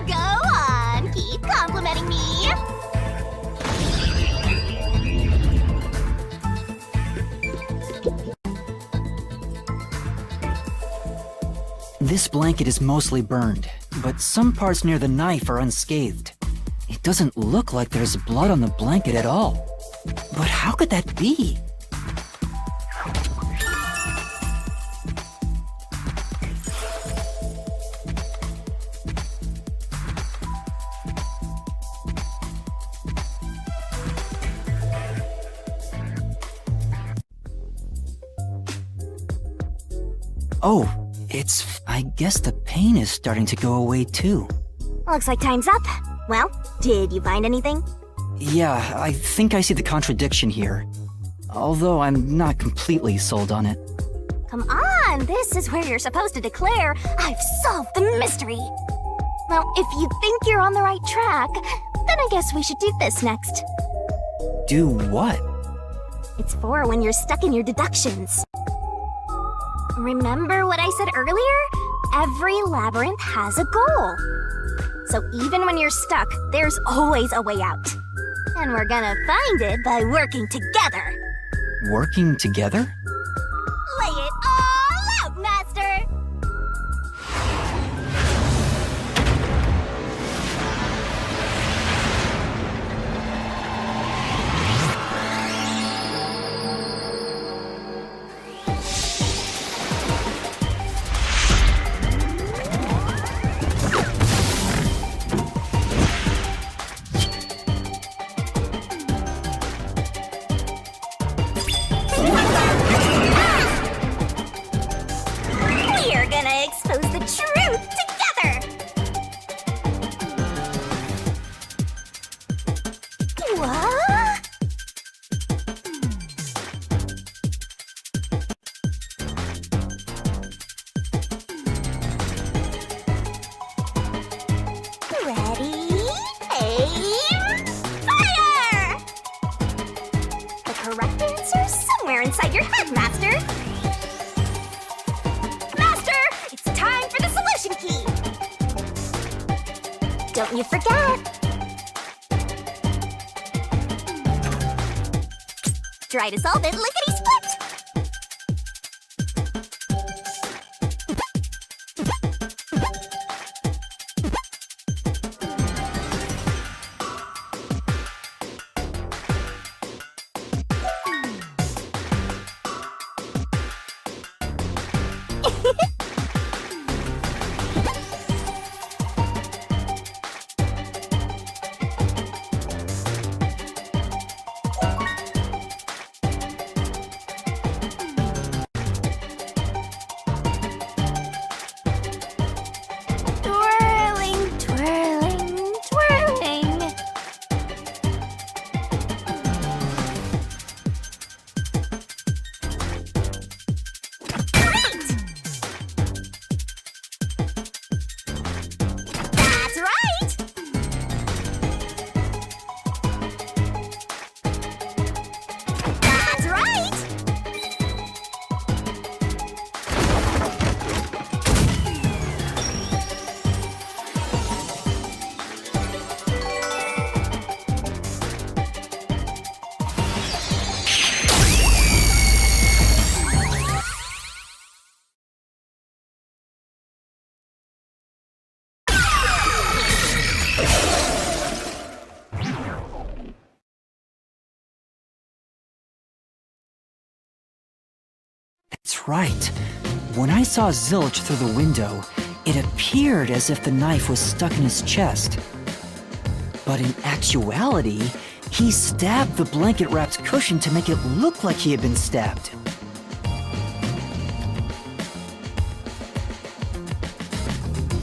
Go on, keep complimenting me. This blanket is mostly burned, but some parts near the knife are unscathed. It doesn't look like there's blood on the blanket at all. But how could that be? Oh, I guess the pain is starting to go away too. Looks like time's up. Well, did you find anything? Yeah, I think I see the contradiction here. Although I'm not completely sold on it. Come on, this is where you're supposed to declare, I've solved the mystery. Well, if you think you're on the right track, then I guess we should do this next. Do what? It's for when you're stuck in your deductions. Remember what I said earlier? Every labyrinth has a goal. So even when you're stuck, there's always a way out. And we're gonna find it by working together. Working together? Lay it all out, Master! We're gonna expose the truth together! What? Ready, aim, fire! The correct answer's somewhere inside your head, Master. Master, it's time for the solution key. Don't you forget. Try to solve it lickety-split. Twirling, twirling, twirling. Great! That's right! That's right! That's right. When I saw Zilch through the window, it appeared as if the knife was stuck in his chest. But in actuality, he stabbed the blanket-wrapped cushion to make it look like he had been stabbed.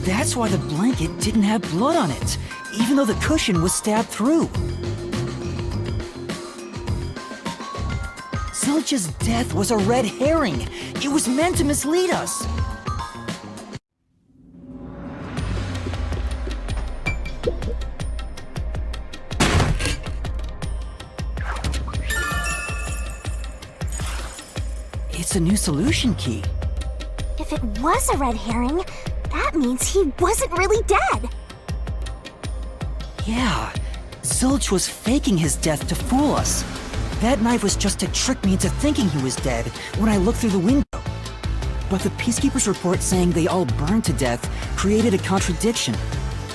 That's why the blanket didn't have blood on it, even though the cushion was stabbed through. Zilch's death was a red herring. It was meant to mislead us. It's a new solution key. If it was a red herring, that means he wasn't really dead. Yeah, Zilch was faking his death to fool us. That knife was just to trick me into thinking he was dead when I looked through the window. But the Peacekeeper's report saying they all burned to death created a contradiction.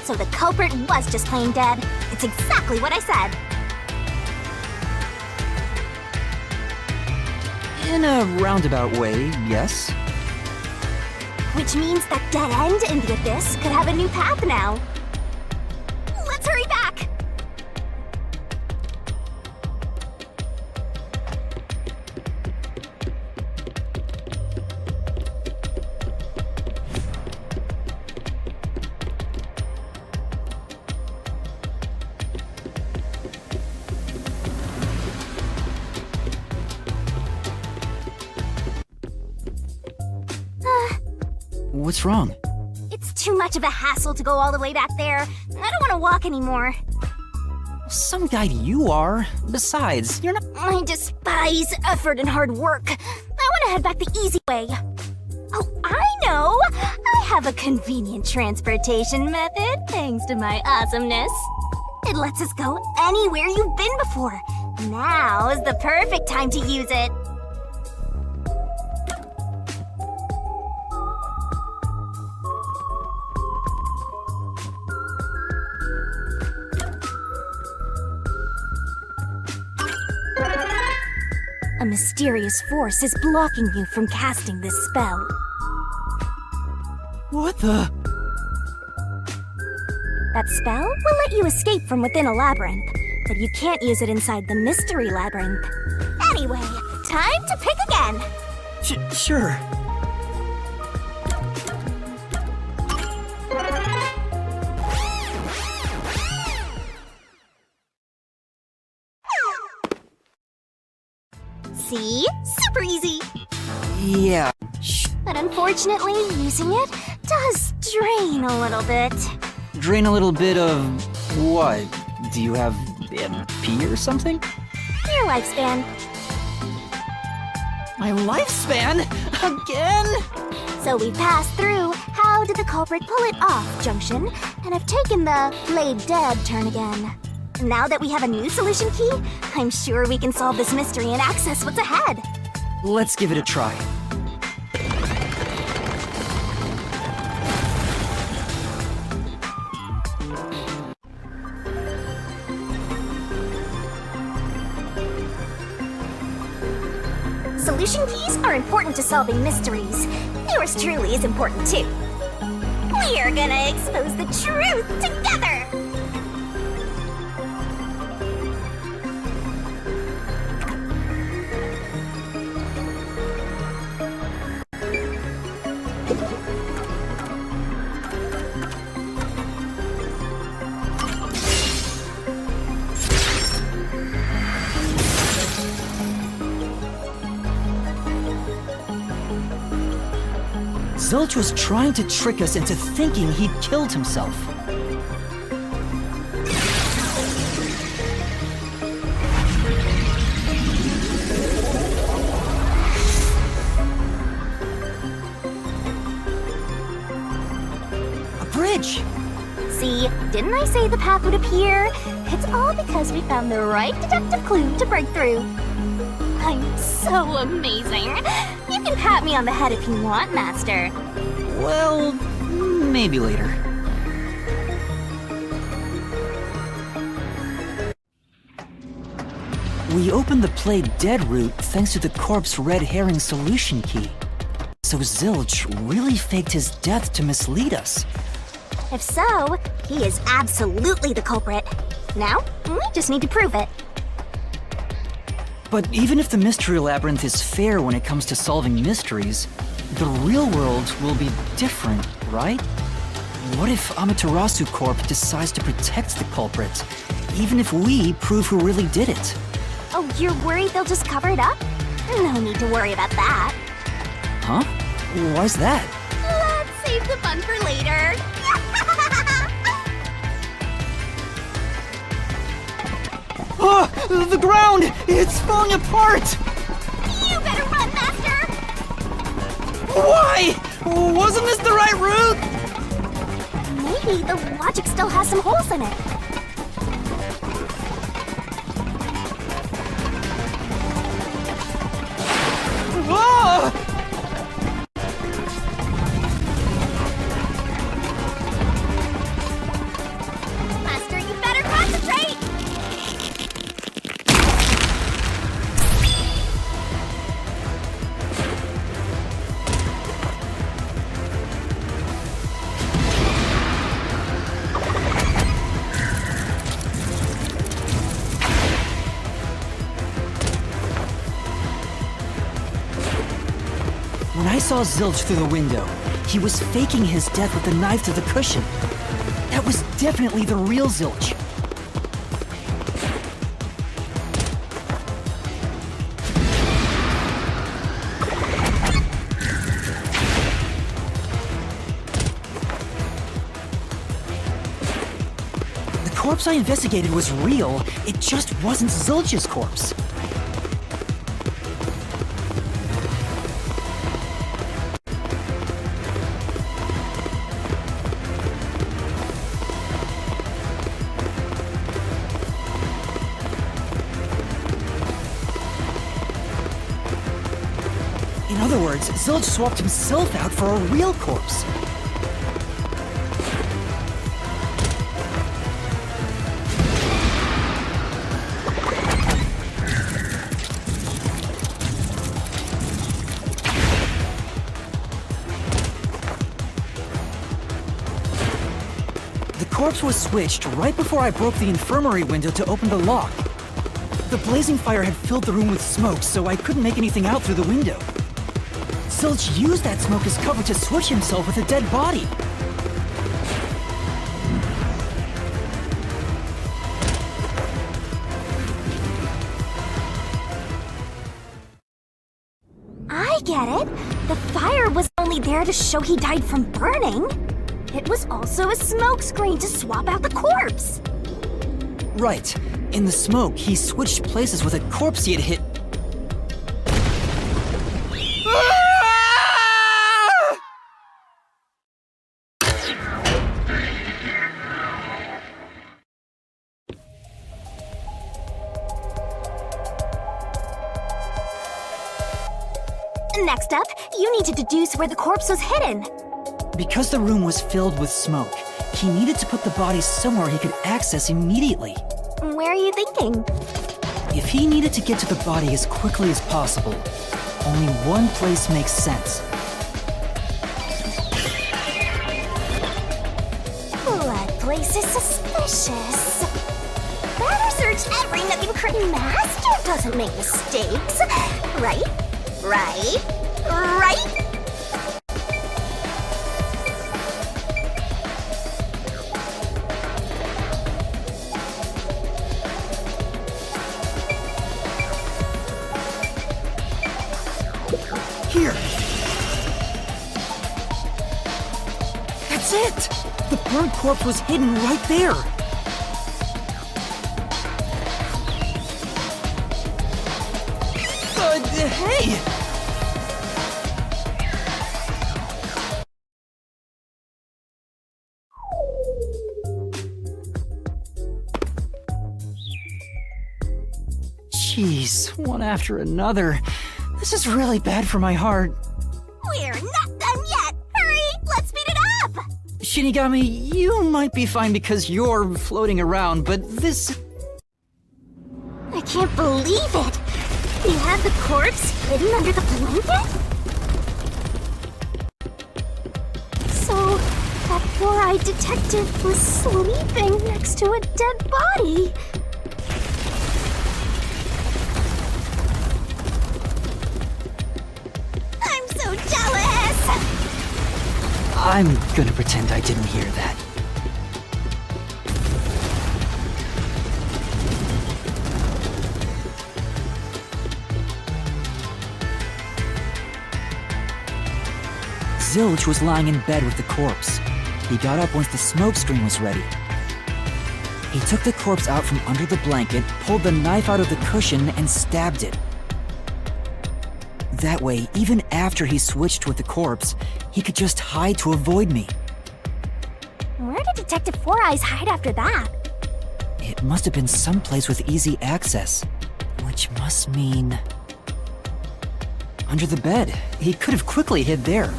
So the culprit was just plain dead. It's exactly what I said. In a roundabout way, yes. Which means that dead end in the abyss could have a new path now. Let's hurry back! What's wrong? It's too much of a hassle to go all the way back there. I don't want to walk anymore. Some guide you are. Besides, you're not. I despise effort and hard work. I want to head back the easy way. Oh, I know! I have a convenient transportation method, thanks to my awesomeness. It lets us go anywhere you've been before. Now is the perfect time to use it. A mysterious force is blocking you from casting this spell. What the? That spell will let you escape from within a labyrinth, but you can't use it inside the mystery labyrinth. Anyway, time to pick again! Sure. See? Super easy! Yeah. But unfortunately, using it does drain a little bit. Drain a little bit of what? Do you have MP or something? Your lifespan. My lifespan? Again? So we passed through how did the culprit pull it off junction, and I've taken the played dead turn again. Now that we have a new solution key, I'm sure we can solve this mystery and access what's ahead. Let's give it a try. Solution keys are important to solving mysteries. Yours truly is important too. We're gonna expose the truth together! Zilch was trying to trick us into thinking he'd killed himself. A bridge! See, didn't I say the path would appear? It's all because we found the right deductive clue to break through. I'm so amazing. You can pat me on the head if you want, Master. Well, maybe later. We opened the Play Dead route thanks to the corpse red herring solution key. So Zilch really faked his death to mislead us. If so, he is absolutely the culprit. Now, we just need to prove it. But even if the Mystery Labyrinth is fair when it comes to solving mysteries, the real world will be different, right? What if Amaterasu Corp decides to protect the culprit, even if we prove who really did it? Oh, you're worried they'll just cover it up? No need to worry about that. Huh? Why's that? Let's save the fun for later. Oh, the ground! It's falling apart! You better run, Master! Why? Wasn't this the right route? Maybe the logic still has some holes in it. Ah! Master, you better concentrate! When I saw Zilch through the window, he was faking his death with a knife to the cushion. That was definitely the real Zilch. The corpse I investigated was real, it just wasn't Zilch's corpse. other words, Zilch swapped himself out for a real corpse. The corpse was switched right before I broke the infirmary window to open the lock. The blazing fire had filled the room with smoke, so I couldn't make anything out through the window. Zilch used that smoke as cover to switch himself with a dead body. I get it. The fire was only there to show he died from burning. It was also a smokescreen to swap out the corpse. Right. In the smoke, he switched places with a corpse he had hit. Next up, you need to deduce where the corpse was hidden. Because the room was filled with smoke, he needed to put the body somewhere he could access immediately. Where are you thinking? If he needed to get to the body as quickly as possible, only one place makes sense. That place is suspicious. Better search every nook and cranny. Master doesn't make mistakes. Right? Right? Right? Here! That's it! The burnt corpse was hidden right there! Hey! Jeez, one after another. This is really bad for my heart. We're not done yet! Hurry! Let's speed it up! Shinigami, you might be fine because you're floating around, but this... I can't believe it! You had the corpse hidden under the blanket? So, that four-eyed detective was sleeping next to a dead body. I'm so jealous! I'm gonna pretend I didn't hear that. Zilch was lying in bed with the corpse. He got up once the smoke screen was ready. He took the corpse out from under the blanket, pulled the knife out of the cushion, and stabbed it. That way, even after he switched with the corpse, he could just hide to avoid me. Where did Detective Four Eyes hide after that? It must have been someplace with easy access, which must mean... under the bed. He could have quickly hid there.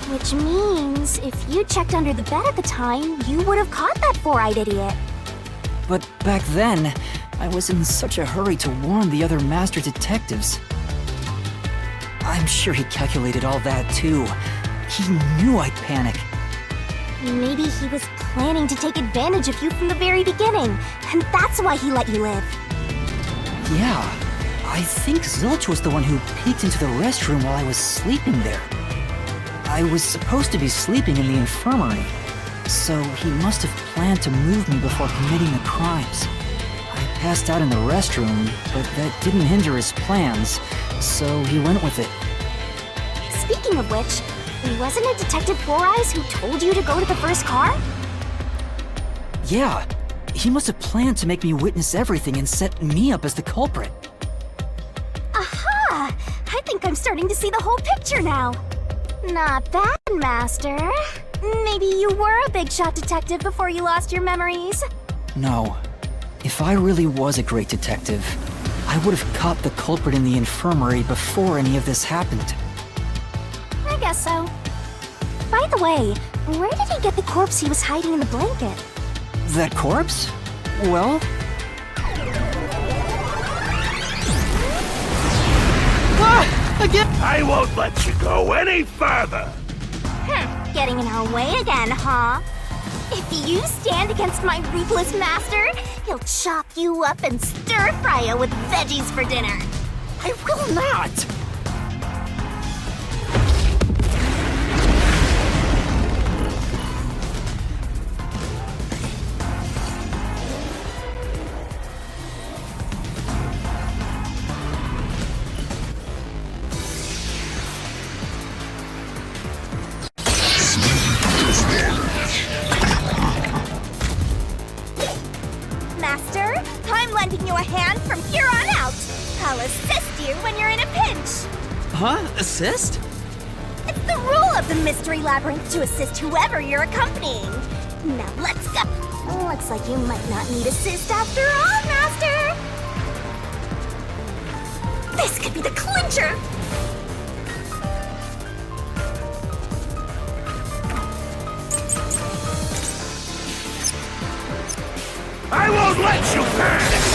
Which means, if you checked under the bed at the time, you would have caught that four-eyed idiot. But back then, I was in such a hurry to warn the other master detectives. I'm sure he calculated all that too. He knew I'd panic. Maybe he was planning to take advantage of you from the very beginning, and that's why he let you live. Yeah, I think Zilch was the one who peeked into the restroom while I was sleeping there. I was supposed to be sleeping in the infirmary, so he must have planned to move me before committing the crimes. I passed out in the restroom, but that didn't hinder his plans, so he went with it. Speaking of which, wasn't it Detective Four Eyes who told you to go to the first car? Yeah, he must have planned to make me witness everything and set me up as the culprit. Aha! I think I'm starting to see the whole picture now. Not bad, Master. Maybe you were a big shot detective before you lost your memories. No. If I really was a great detective, I would have caught the culprit in the infirmary before any of this happened. I guess so. By the way, where did he get the corpse he was hiding in the blanket? That corpse? Well... Again? I won't let you go any further! Getting in our way again, huh? If you stand against my ruthless master, he'll chop you up and stir-fry you with veggies for dinner. I will not! Master, I'm lending you a hand from here on out. I'll assist you when you're in a pinch. Huh? Assist? It's the rule of the Mystery Labyrinth to assist whoever you're accompanying. Now let's go. Looks like you might not need assist after all, Master. This could be the clincher. I won't let you pass!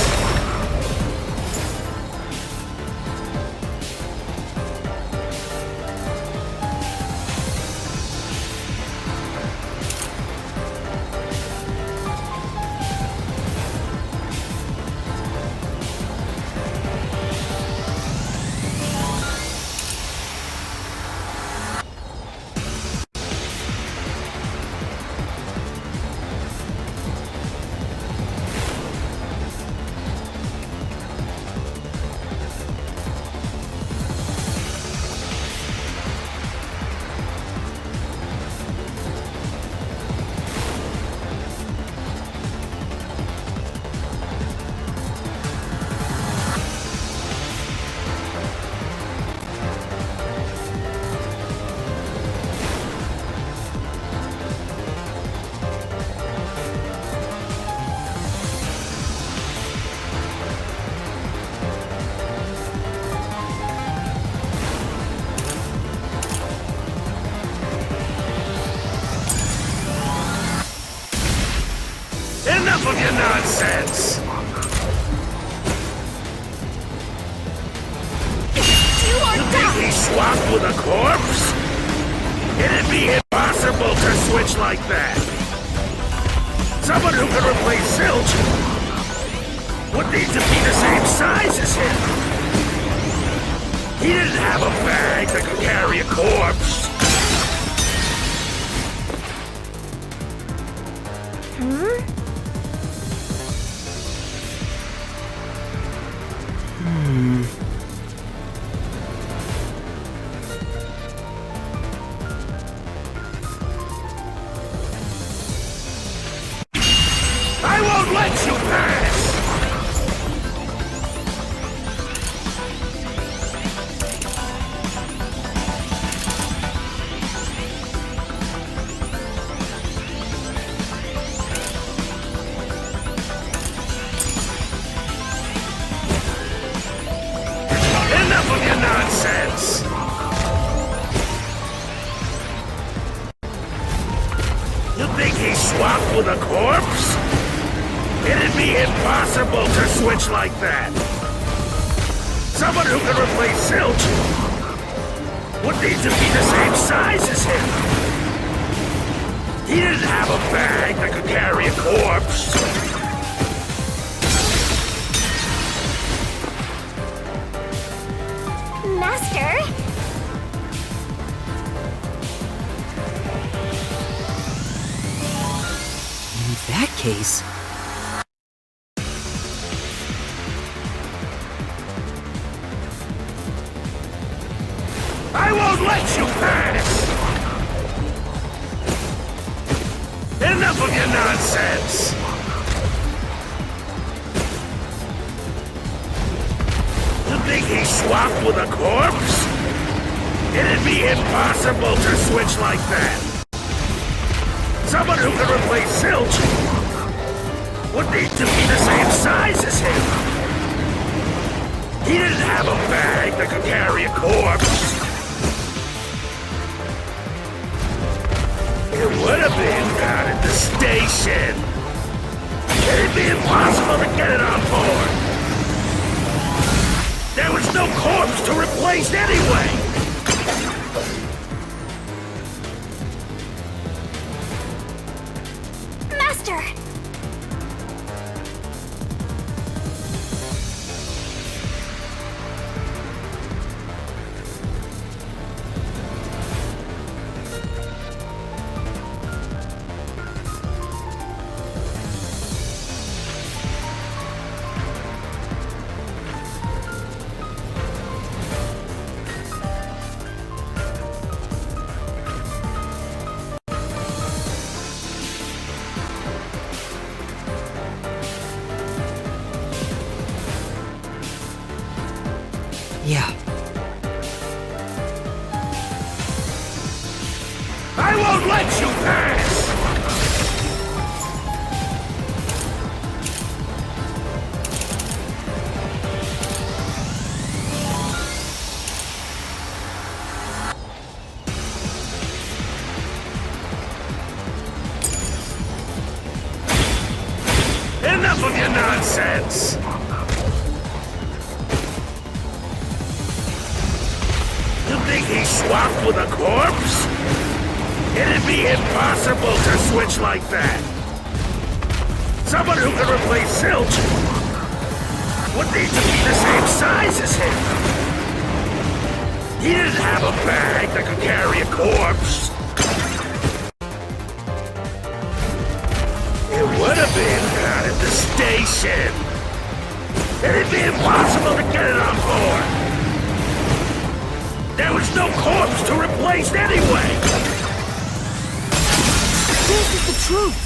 Enough of your nonsense! You are You think done! he swapped with a corpse? It'd be impossible to switch like that! Someone who could replace Silch would need to be the same size as him! He didn't have a bag that could carry a corpse! I won't let you pass! Enough of your nonsense! You think he swapped with a corpse? It'd be impossible to switch like that. Someone who could replace Silch would need to be the same size as him. He didn't have a bag that could carry a corpse. Master? In that case... I won't let you pass! Enough of your nonsense! You think he swapped with a corpse? It'd be impossible to switch like that. Someone who could replace Silch would need to be the same size as him. He didn't have a bag that could carry a corpse. have been down at the station. It'd be impossible to get it on board. There was no corpse to replace anyway. Master! Yeah. I won't let you pass! Enough of your nonsense! You think he swapped with a corpse? It'd be impossible to switch like that. Someone who could replace Zilch would need to be the same size as him. He didn't have a bag that could carry a corpse. It would have been down at the station. It'd be impossible to get it on board. There was no corpse to replace anyway! This is the truth!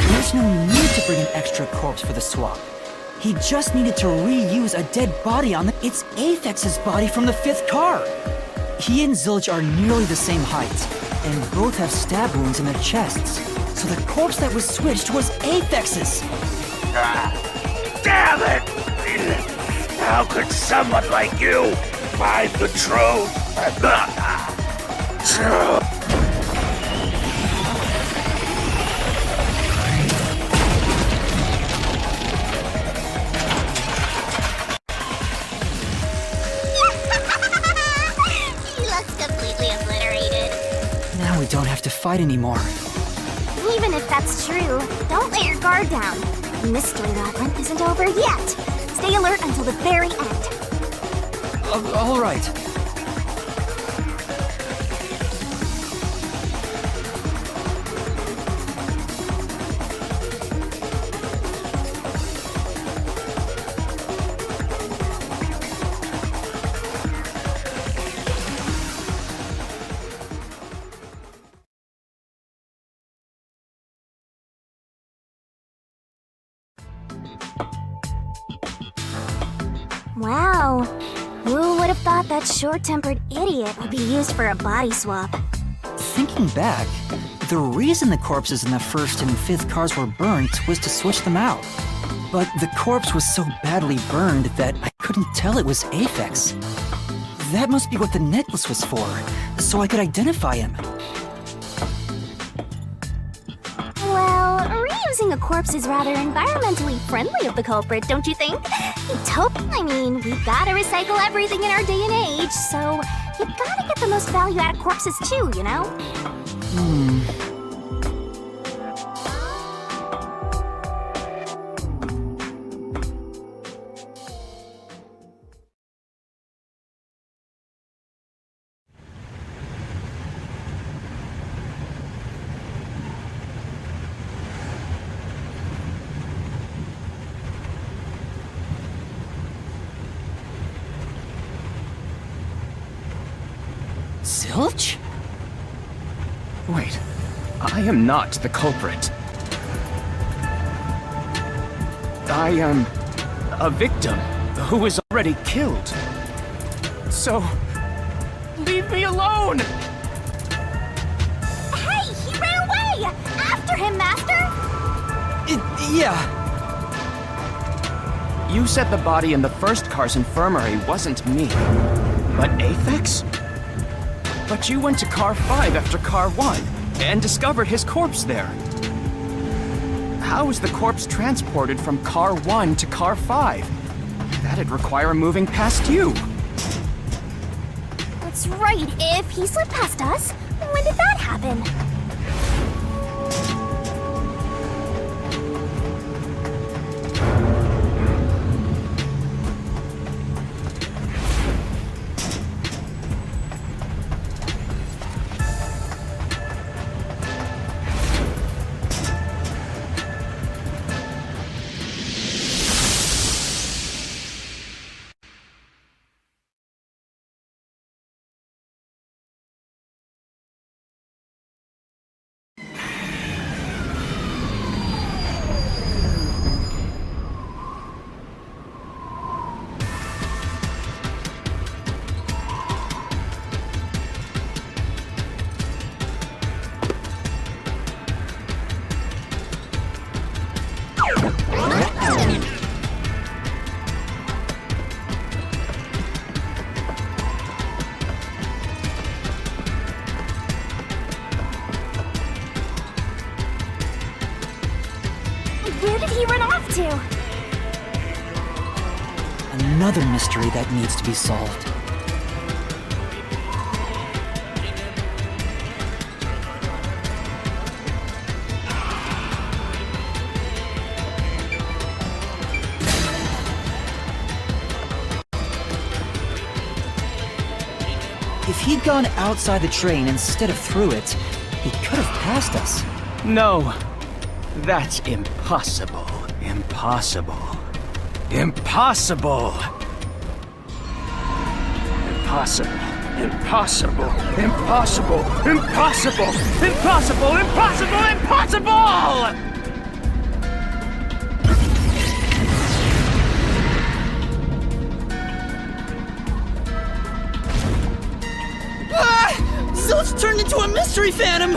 There's no need to bring an extra corpse for the swap. He just needed to reuse a dead body on the... It's Aphex's body from the 5th car! He and Zilch are nearly the same height, and both have stab wounds in their chests. So the corpse that was switched was Aphex's! Damn it! How could someone like you find the truth? He looks completely obliterated. Now we don't have to fight anymore. Even if that's true, don't let your guard down. The mystery labyrinth isn't over yet. Stay alert until the very end. All right. Wow. Who would have thought that short-tempered idiot would be used for a body swap? Thinking back, the reason the corpses in the 1st and 5th cars were burnt was to switch them out. But the corpse was so badly burned that I couldn't tell it was Aphex. That must be what the necklace was for, so I could identify him. Well, reusing a corpse is rather environmentally friendly of the culprit, don't you think? I mean, we gotta recycle everything in our day and age, so you gotta get the most value out of corpses too, you know? Zilch? Wait, I am not the culprit. I am a victim who was already killed. So, leave me alone! Hey, he ran away! After him, Master! Yeah. You said the body in the first car's infirmary wasn't me, but Aphex? But you went to car 5 after car 1 and discovered his corpse there. How is the corpse transported from car 1 to car 5? That'd require moving past you. That's right. If he slipped past us, when did that happen? Where did he run off to? Another mystery that needs to be solved. If he'd gone outside the train instead of through it, he could have passed us. No, that's impossible. Impossible. Impossible! Impossible. Impossible. Impossible. Impossible. Impossible. Impossible. Impossible! Zilch turned into a mystery phantom!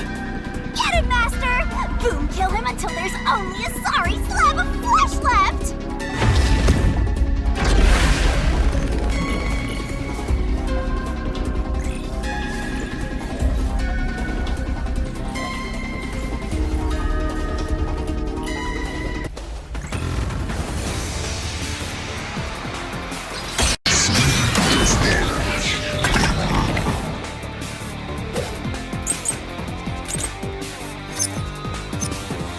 Get it, Master! Boom, kill him until there's only a sorry slab of flesh left!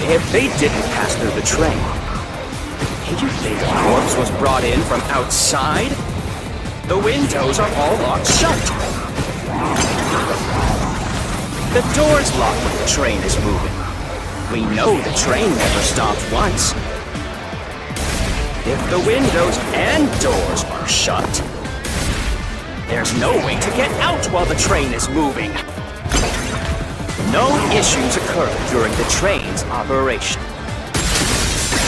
If they didn't pass through the train, you think the corpse was brought in from outside? The windows are all locked shut. The door's locked when the train is moving. We know the train never stopped once. If the windows and doors are shut, there's no way to get out while the train is moving. No issues occurred during the train's operation.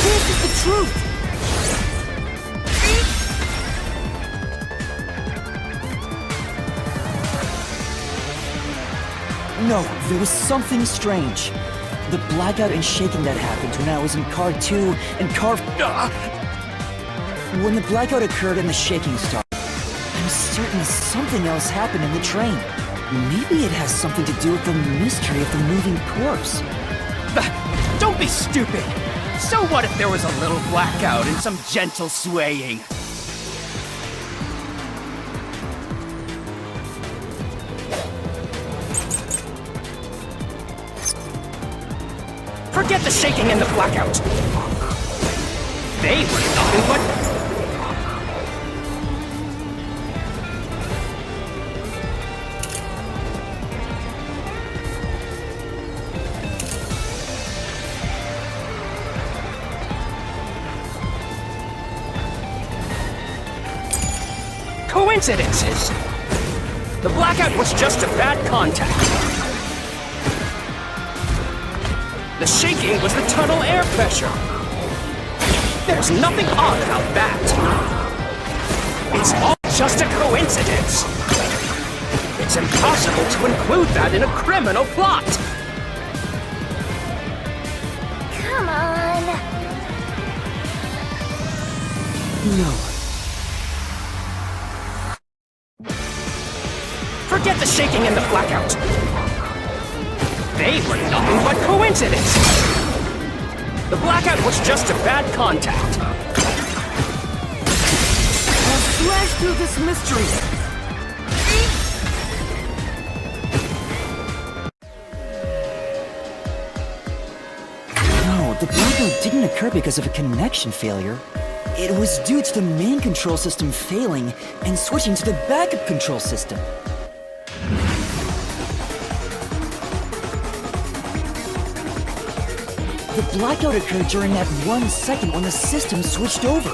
This is the truth! No, there was something strange. The blackout and shaking that happened when I was in car 2 and car... When the blackout occurred and the shaking started, I'm certain something else happened in the train. Maybe it has something to do with the mystery of the moving corpse. Don't be stupid! So what if there was a little blackout and some gentle swaying? Forget the shaking and the blackout! They were nothing but... coincidences! The blackout was just a bad contact. The shaking was the tunnel air pressure. There's nothing odd about that. It's all just a coincidence. It's impossible to include that in a criminal plot. Come on. No. Forget the shaking and the blackout. They were nothing but coincidence. The blackout was just a bad contact. I'll slash through this mystery. No, the blackout didn't occur because of a connection failure. It was due to the main control system failing and switching to the backup control system. The blackout occurred during that 1 second when the system switched over.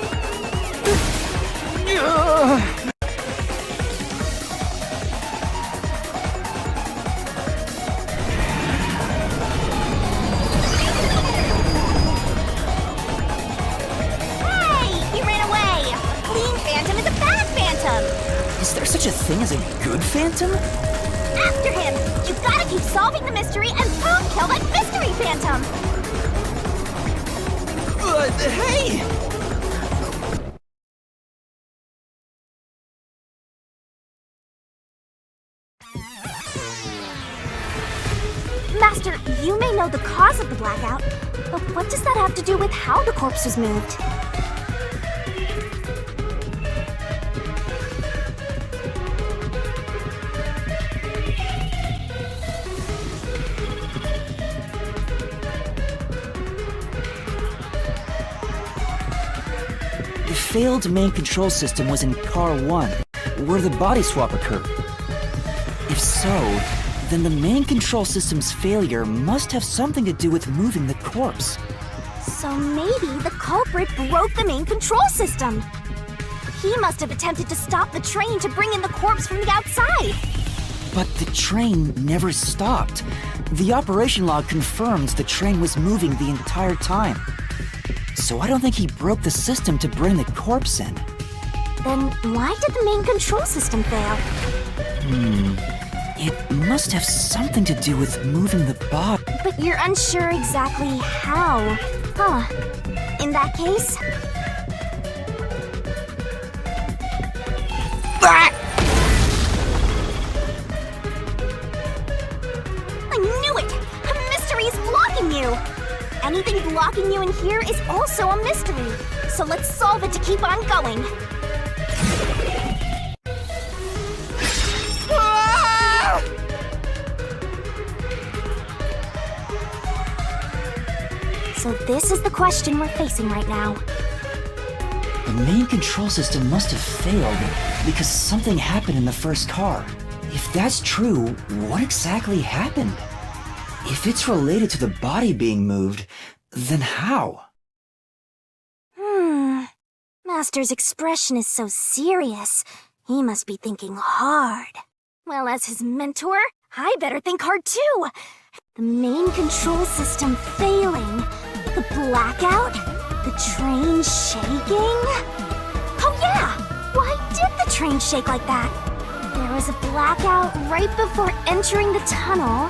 Is there such a thing as a good phantom? After him! You gotta keep solving the mystery and boom, kill that mystery phantom! Hey! Master, you may know the cause of the blackout, but what does that have to do with how the corpse was moved? The failed main control system was in Car 1, where the body swap occurred. If so, then the main control system's failure must have something to do with moving the corpse. So maybe the culprit broke the main control system. He must have attempted to stop the train to bring in the corpse from the outside. But the train never stopped. The operation log confirms the train was moving the entire time. So I don't think he broke the system to bring the corpse in. Then why did the main control system fail? It must have something to do with moving the body. But you're unsure exactly how. Huh. In that case... I knew it! A mystery is blocking you! Anything blocking you in here is also a mystery. So let's solve it to keep on going. So this is the question we're facing right now. The main control system must have failed because something happened in the first car. If that's true, what exactly happened? If it's related to the body being moved, then how? Master's expression is so serious. He must be thinking hard. Well, as his mentor, I better think hard too. The main control system failing, the blackout, the train shaking. Oh yeah! Why did the train shake like that? There was a blackout right before entering the tunnel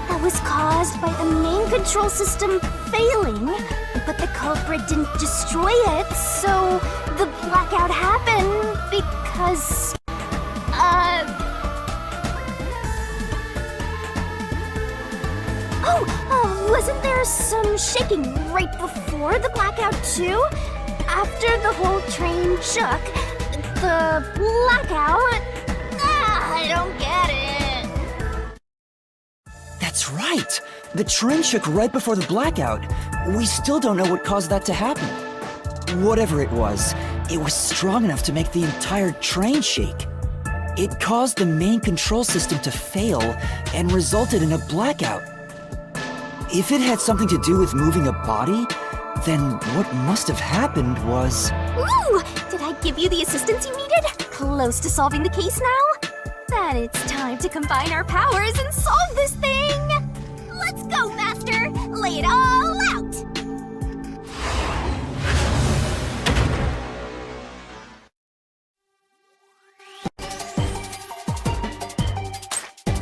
that was caused by the main control system failing, but the culprit didn't destroy it, so the blackout happened because... wasn't there some shaking right before the blackout too? After the whole train shook, the blackout... I don't get it. That's right! The train shook right before the blackout. We still don't know what caused that to happen. Whatever it was strong enough to make the entire train shake. It caused the main control system to fail and resulted in a blackout. If it had something to do with moving a body, then what must have happened was... Ooh! Did I give you the assistance you needed? Close to solving the case now? Then it's time to combine our powers and solve this thing! Let's go, Master! Lay it all out!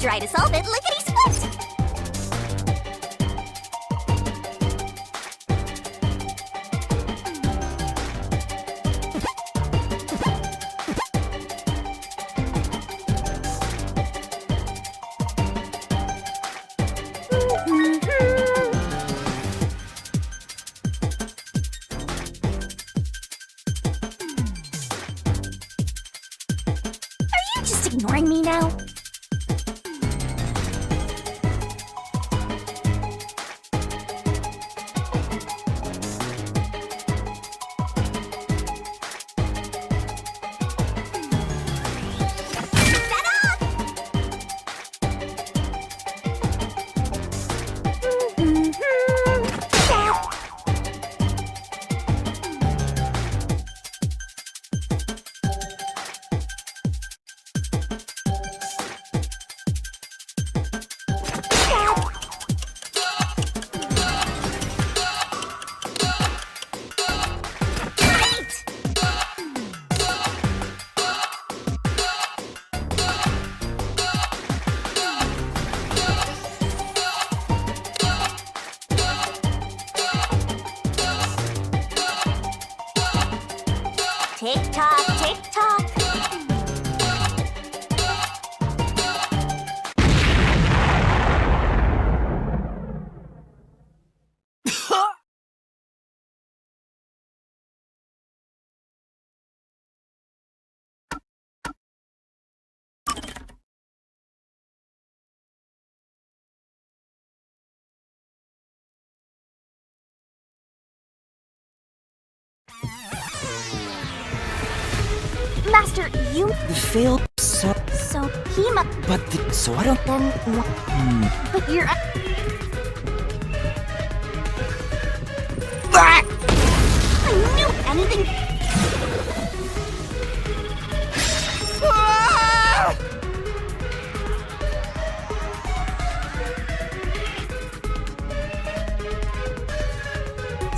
Try to solve it lickety-split! ignoring me now? Tick tock, tick tock. Master, you... The failed so... So, he must... But so I don't... Then... But you're... I knew anything...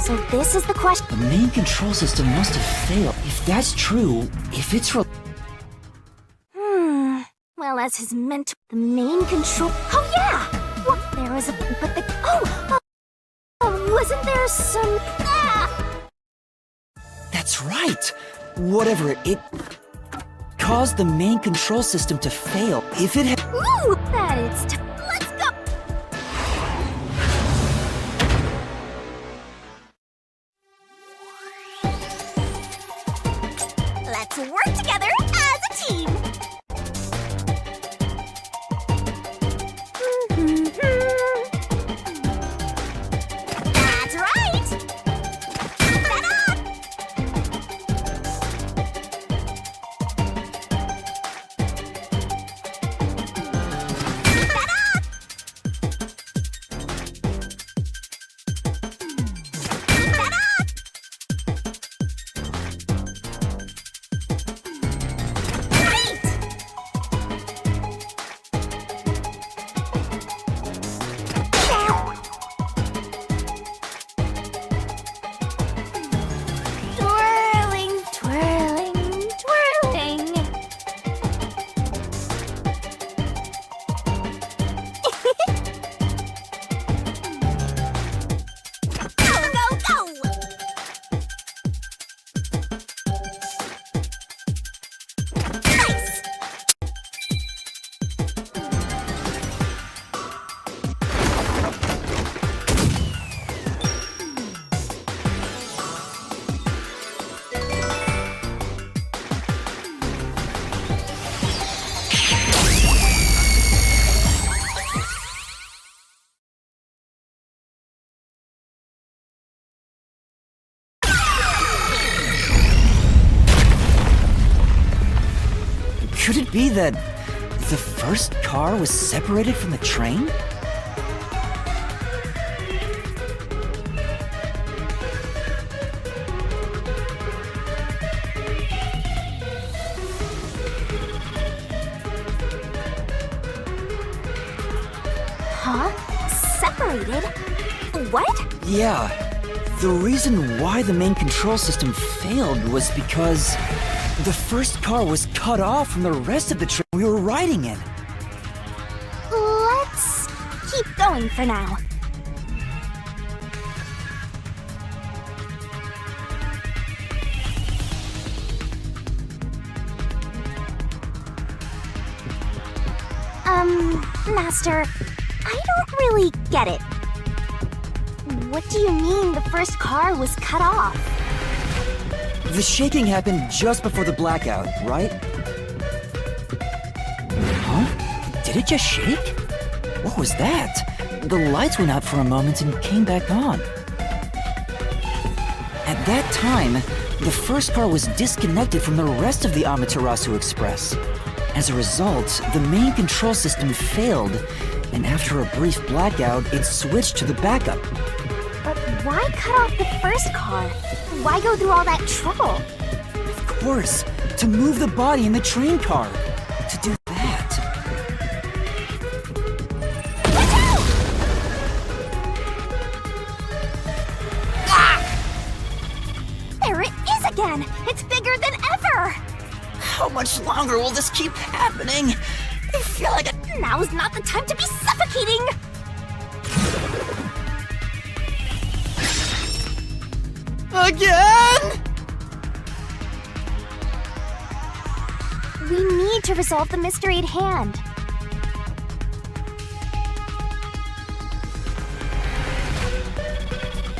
So this is the question... The main control system must have failed. If that's true, if it's real... Well, as his mentor... The main control... Oh, yeah! Well, there was a... But the... Oh, wasn't there some... That's right! Whatever, it caused the main control system to fail. If it had... Ooh! That is... Let's go! Let's work together as a team! That's right! Set up! Set up! Set up! Great! Twirling, twirling, twirling. Go, go, go! Nice! Could it be that the first car was separated from the train? Huh? Separated? What? Yeah. The reason why the main control system failed was because the first car was cut off from the rest of the train we were riding in. Let's keep going for now. Master, I don't really get it. What do you mean the first car was cut off? The shaking happened just before the blackout, right? Did it just shake? What was that? The lights went out for a moment and came back on. At that time, the first car was disconnected from the rest of the Amaterasu Express. As a result, the main control system failed, and after a brief blackout, it switched to the backup. But why cut off the first car? Why go through all that trouble? Of course, to move the body in the train car. To do that. Watch out! Ah! There it is again! It's bigger than ever! How much longer will this keep happening? I feel like Now's not the time to be suffocating! Again? We need to resolve the mystery at hand.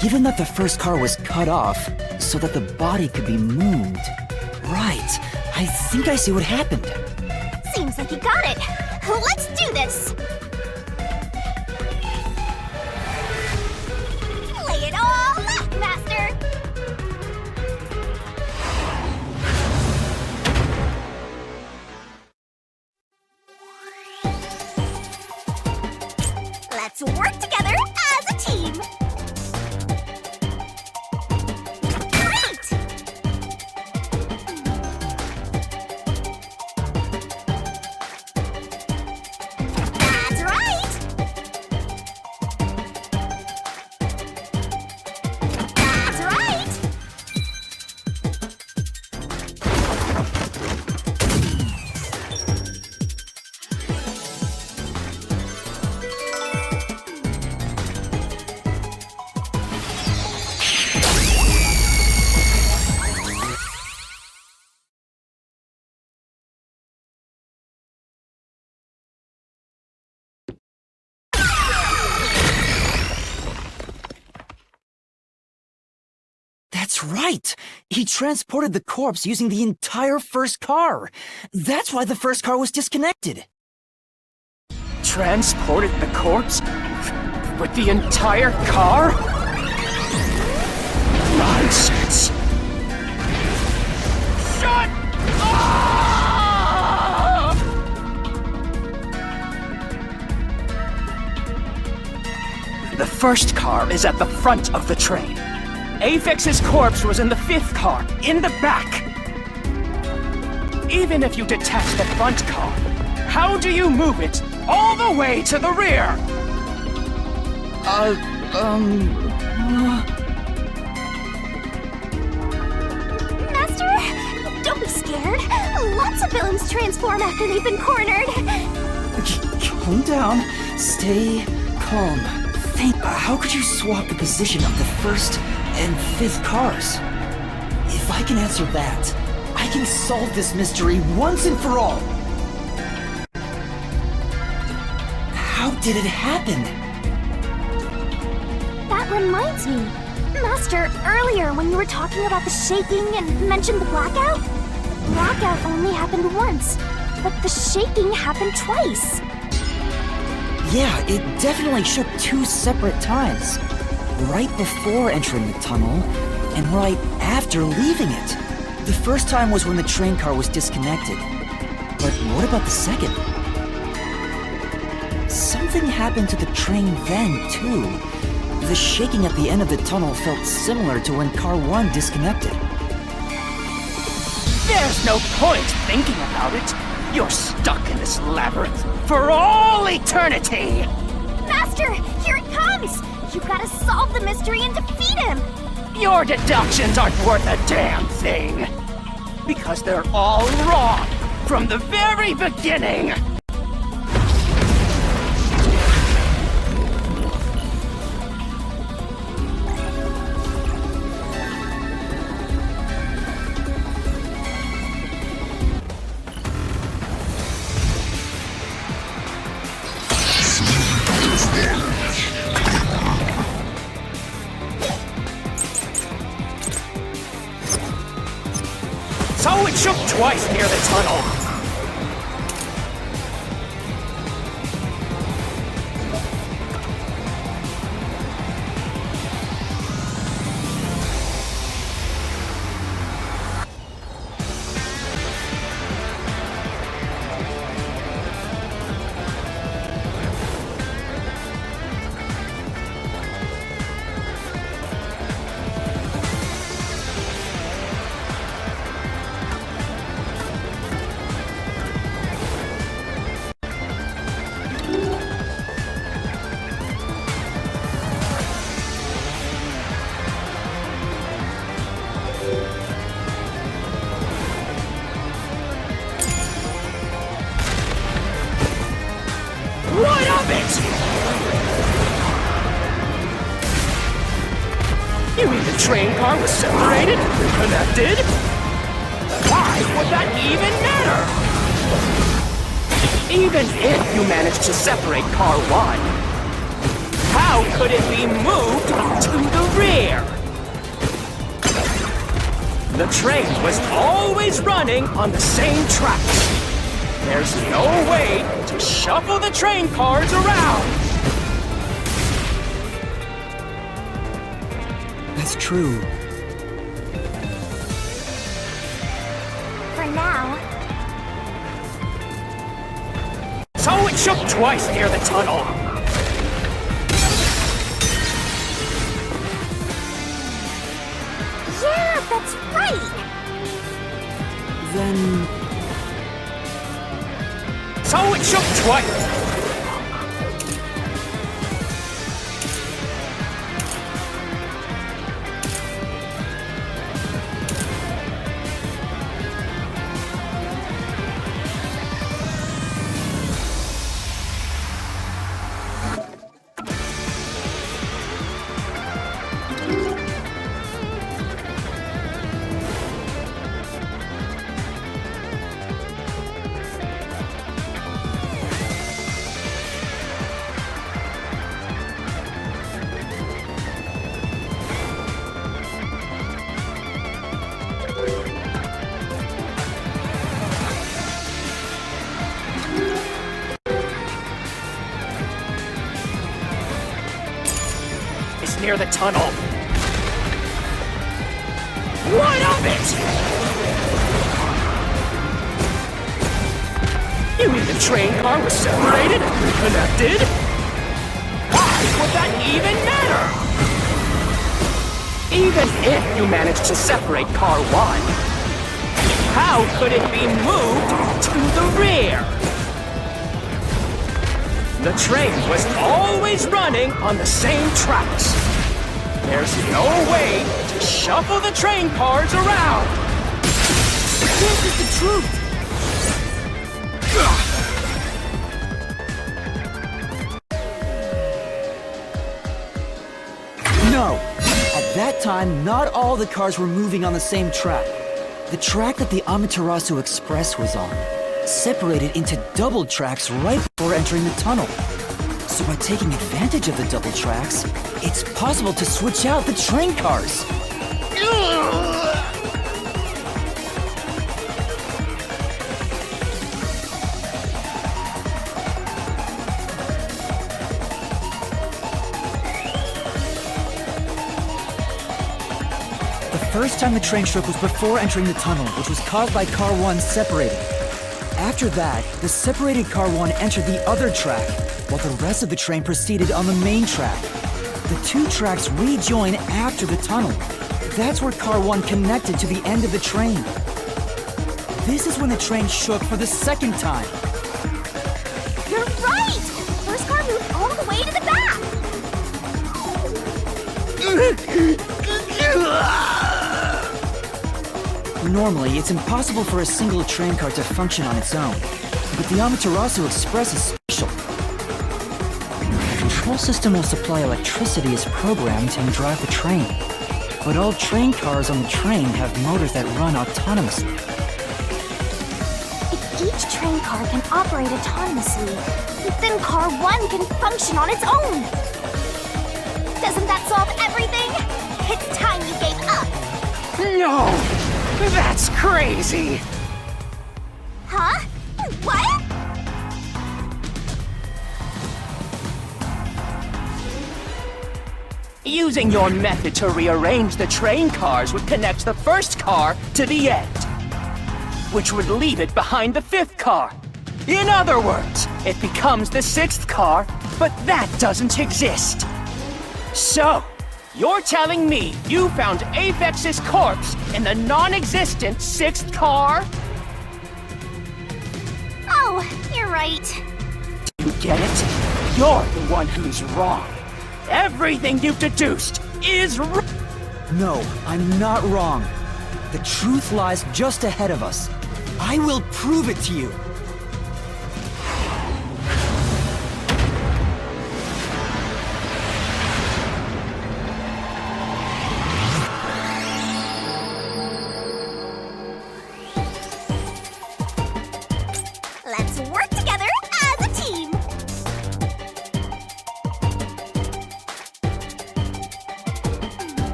Given that the first car was cut off, so that the body could be moved. Right, I think I see what happened. Seems like you got it. Let's do this! Lay it all out, Master! Let's work together as a team! Great! That's right! That's right! That's right! He transported the corpse using the entire first car. That's why the first car was disconnected. Transported the corpse? With the entire car? Nonsense! Shut up! The first car is at the front of the train. Apex's corpse was in the fifth car, in the back. Even if you detach the front car, how do you move it all the way to the rear? Master, don't be scared. Lots of villains transform after they've been cornered. Calm down. Stay calm. How could you swap the position of the first and fifth cars? If I can answer that, I can solve this mystery once and for all. How did it happen? That reminds me. Master, earlier when you were talking about the shaking and mentioned the blackout, the blackout only happened once, but the shaking happened twice. Yeah, it definitely shook two separate times. Right before entering the tunnel, and right after leaving it. The first time was when the train car was disconnected. But what about the second? Something happened to the train then, too. The shaking at the end of the tunnel felt similar to when Car 1 disconnected. There's no point thinking about it. You're stuck in this labyrinth for all eternity! Master, here it comes! You gotta solve the mystery and defeat him! Your deductions aren't worth a damn thing! Because they're all wrong from the very beginning! So it shook twice near the tunnel. train car was separated, connected? Why would that even matter? Even if you managed to separate car 1, how could it be moved to the rear? The train was always running on the same tracks. There's no way to shuffle the train cars around. That's true. For now. So it shook twice near the tunnel. Yeah, that's right! Then... So it shook twice. Near the tunnel. What of it? You mean the train car was separated, connected? Why would that even matter? Even if you managed to separate car 1, how could it be moved to the rear? The train was always running on the same tracks. There's no way to shuffle the train cars around. This is the truth. No! At that time, not all the cars were moving on the same track. The track that the Amaterasu Express was on separated into double tracks right before entering the tunnel. So by taking advantage of the double tracks, it's possible to switch out the train cars. The first time the train shook was before entering the tunnel, which was caused by car 1 separating. After that, the separated car 1 entered the other track, while the rest of the train proceeded on the main track. The 2 tracks rejoin after the tunnel. That's where car 1 connected to the end of the train. This is when the train shook for the second time. You're right! First car moved all the way to the back! Normally, it's impossible for a single train car to function on its own. But the Amaterasu Express is special. The control system will supply electricity as programmed and drive the train. But all train cars on the train have motors that run autonomously. If each train car can operate autonomously, then car 1 can function on its own! Doesn't that solve everything? It's time you gave up! No! That's crazy! Huh? What? Using your method to rearrange the train cars would connect the first car to the end, which would leave it behind the 5th car. In other words, it becomes the 6th car, but that doesn't exist. So, you're telling me you found Aphex's corpse in the non-existent 6th car? Oh, you're right. Do you get it? You're the one who's wrong. Everything you've deduced is wrong. No, I'm not wrong. The truth lies just ahead of us. I will prove it to you.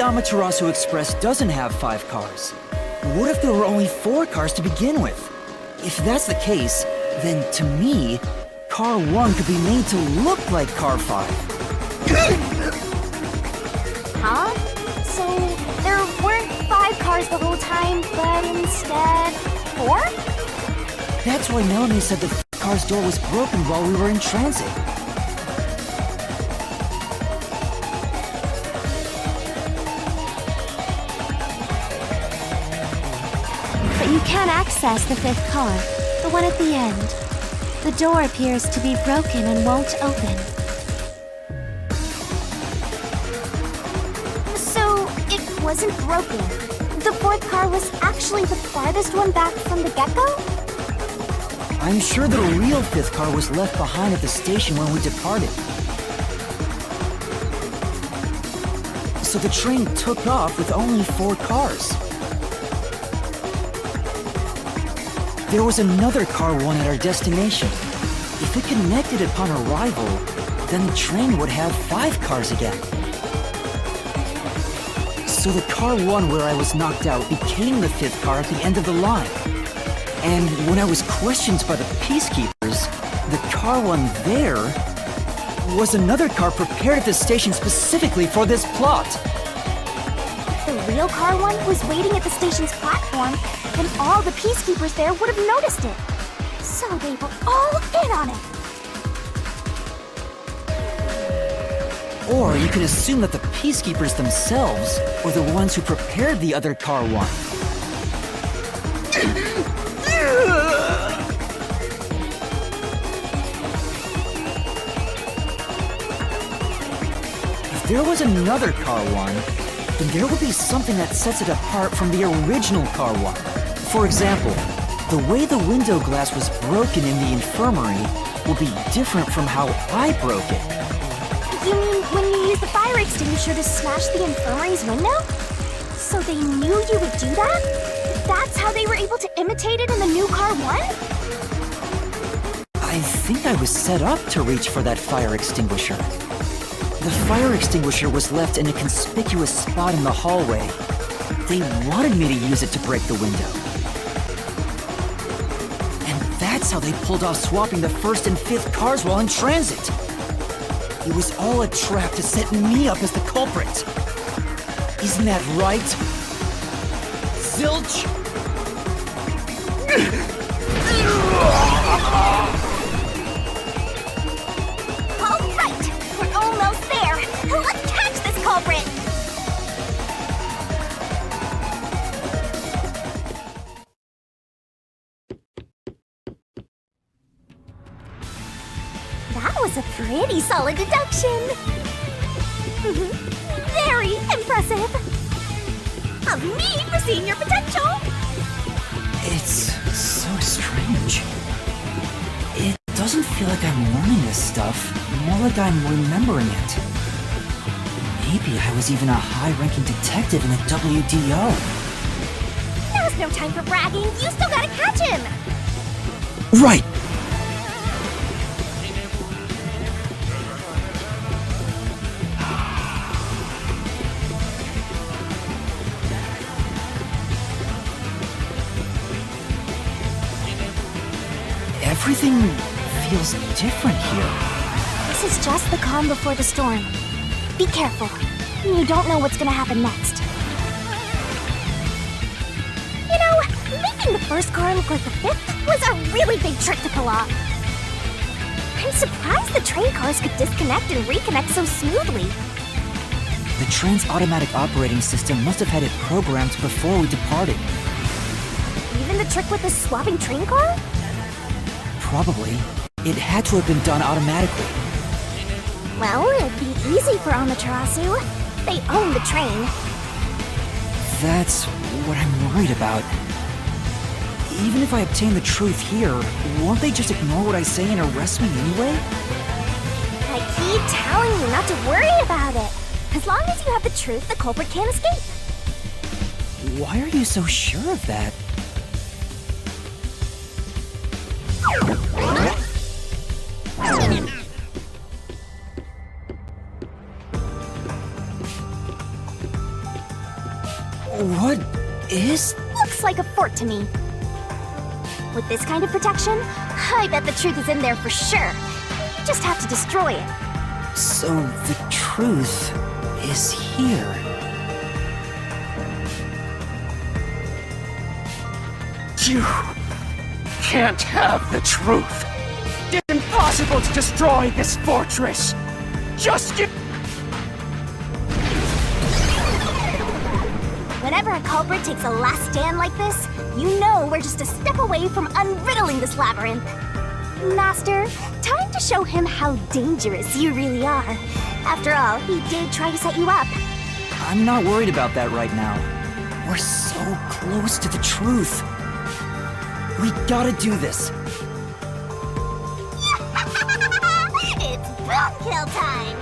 the Amaterasu Express doesn't have 5 cars? What if there were only 4 cars to begin with? If that's the case, then to me, Car 1 could be made to look like Car 5. Huh? So, there weren't 5 cars the whole time, but instead 4? That's why Melanie said the 5th car's door was broken while we were in transit. But you can't access the 5th car, the one at the end. The door appears to be broken and won't open. So, it wasn't broken. The 4th car was actually the farthest one back from the get-go? I'm sure the real 5th car was left behind at the station when we departed. So the train took off with only 4 cars. There was another Car 1 at our destination. If it connected upon arrival, then the train would have 5 cars again. So the Car 1 where I was knocked out became the 5th car at the end of the line. And when I was questioned by the peacekeepers, the Car 1 there was another car prepared at the station specifically for this plot. The real Car 1 was waiting at the station's platform, and all the peacekeepers there would have noticed it. So they were all in on it. Or you can assume that the peacekeepers themselves were the ones who prepared the other Car 1. If there was another Car 1, then there would be something that sets it apart from the original Car 1. For example, the way the window glass was broken in the infirmary will be different from how I broke it. You mean when you used the fire extinguisher to smash the infirmary's window? So they knew you would do that? That's how they were able to imitate it in the new Car 1? I think I was set up to reach for that fire extinguisher. The fire extinguisher was left in a conspicuous spot in the hallway. They wanted me to use it to break the window. And that's how they pulled off swapping the 1st and 5th cars while in transit. It was all a trap to set me up as the culprit. Isn't that right? Zilch? All right, we're almost there. Let's catch this culprit. That was a pretty solid deduction. Very impressive. Of me foreseeing your potential. It's so strange. It doesn't feel like I'm learning this stuff, more like I'm remembering it. Maybe I was even a high-ranking detective in the WDO. Now's no time for bragging. You still gotta catch him. Right! Everything feels different here. This is just the calm before the storm. Be careful. You don't know what's gonna happen next. You know, making the 1st car look like the 5th was a really big trick to pull off. I'm surprised the train cars could disconnect and reconnect so smoothly. The train's automatic operating system must have had it programmed before we departed. Even the trick with the swapping train car? Probably. It had to have been done automatically. Well, it'd be easy for Amaterasu. They own the train. That's what I'm worried about. Even if I obtain the truth here, won't they just ignore what I say and arrest me anyway? I keep telling you not to worry about it. As long as you have the truth, the culprit can't escape. Why are you so sure of that? What is... Looks like a fort to me. With this kind of protection, I bet the truth is in there for sure. You just have to destroy it. So the truth is here. You can't have the truth. It's impossible to destroy this fortress. Just give... Whenever a culprit takes a last stand like this, you know we're just a step away from unriddling this labyrinth. Master, time to show him how dangerous you really are. After all, he did try to set you up. I'm not worried about that right now. We're so close to the truth. We gotta do this. It's boom kill time!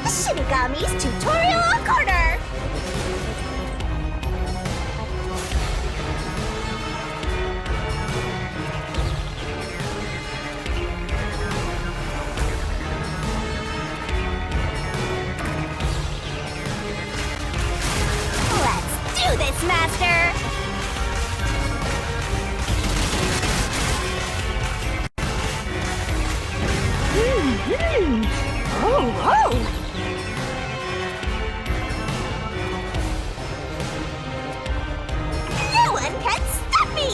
Shinigami's Tutorial Corner! Let's do this, Master! Oh! No one can stop me!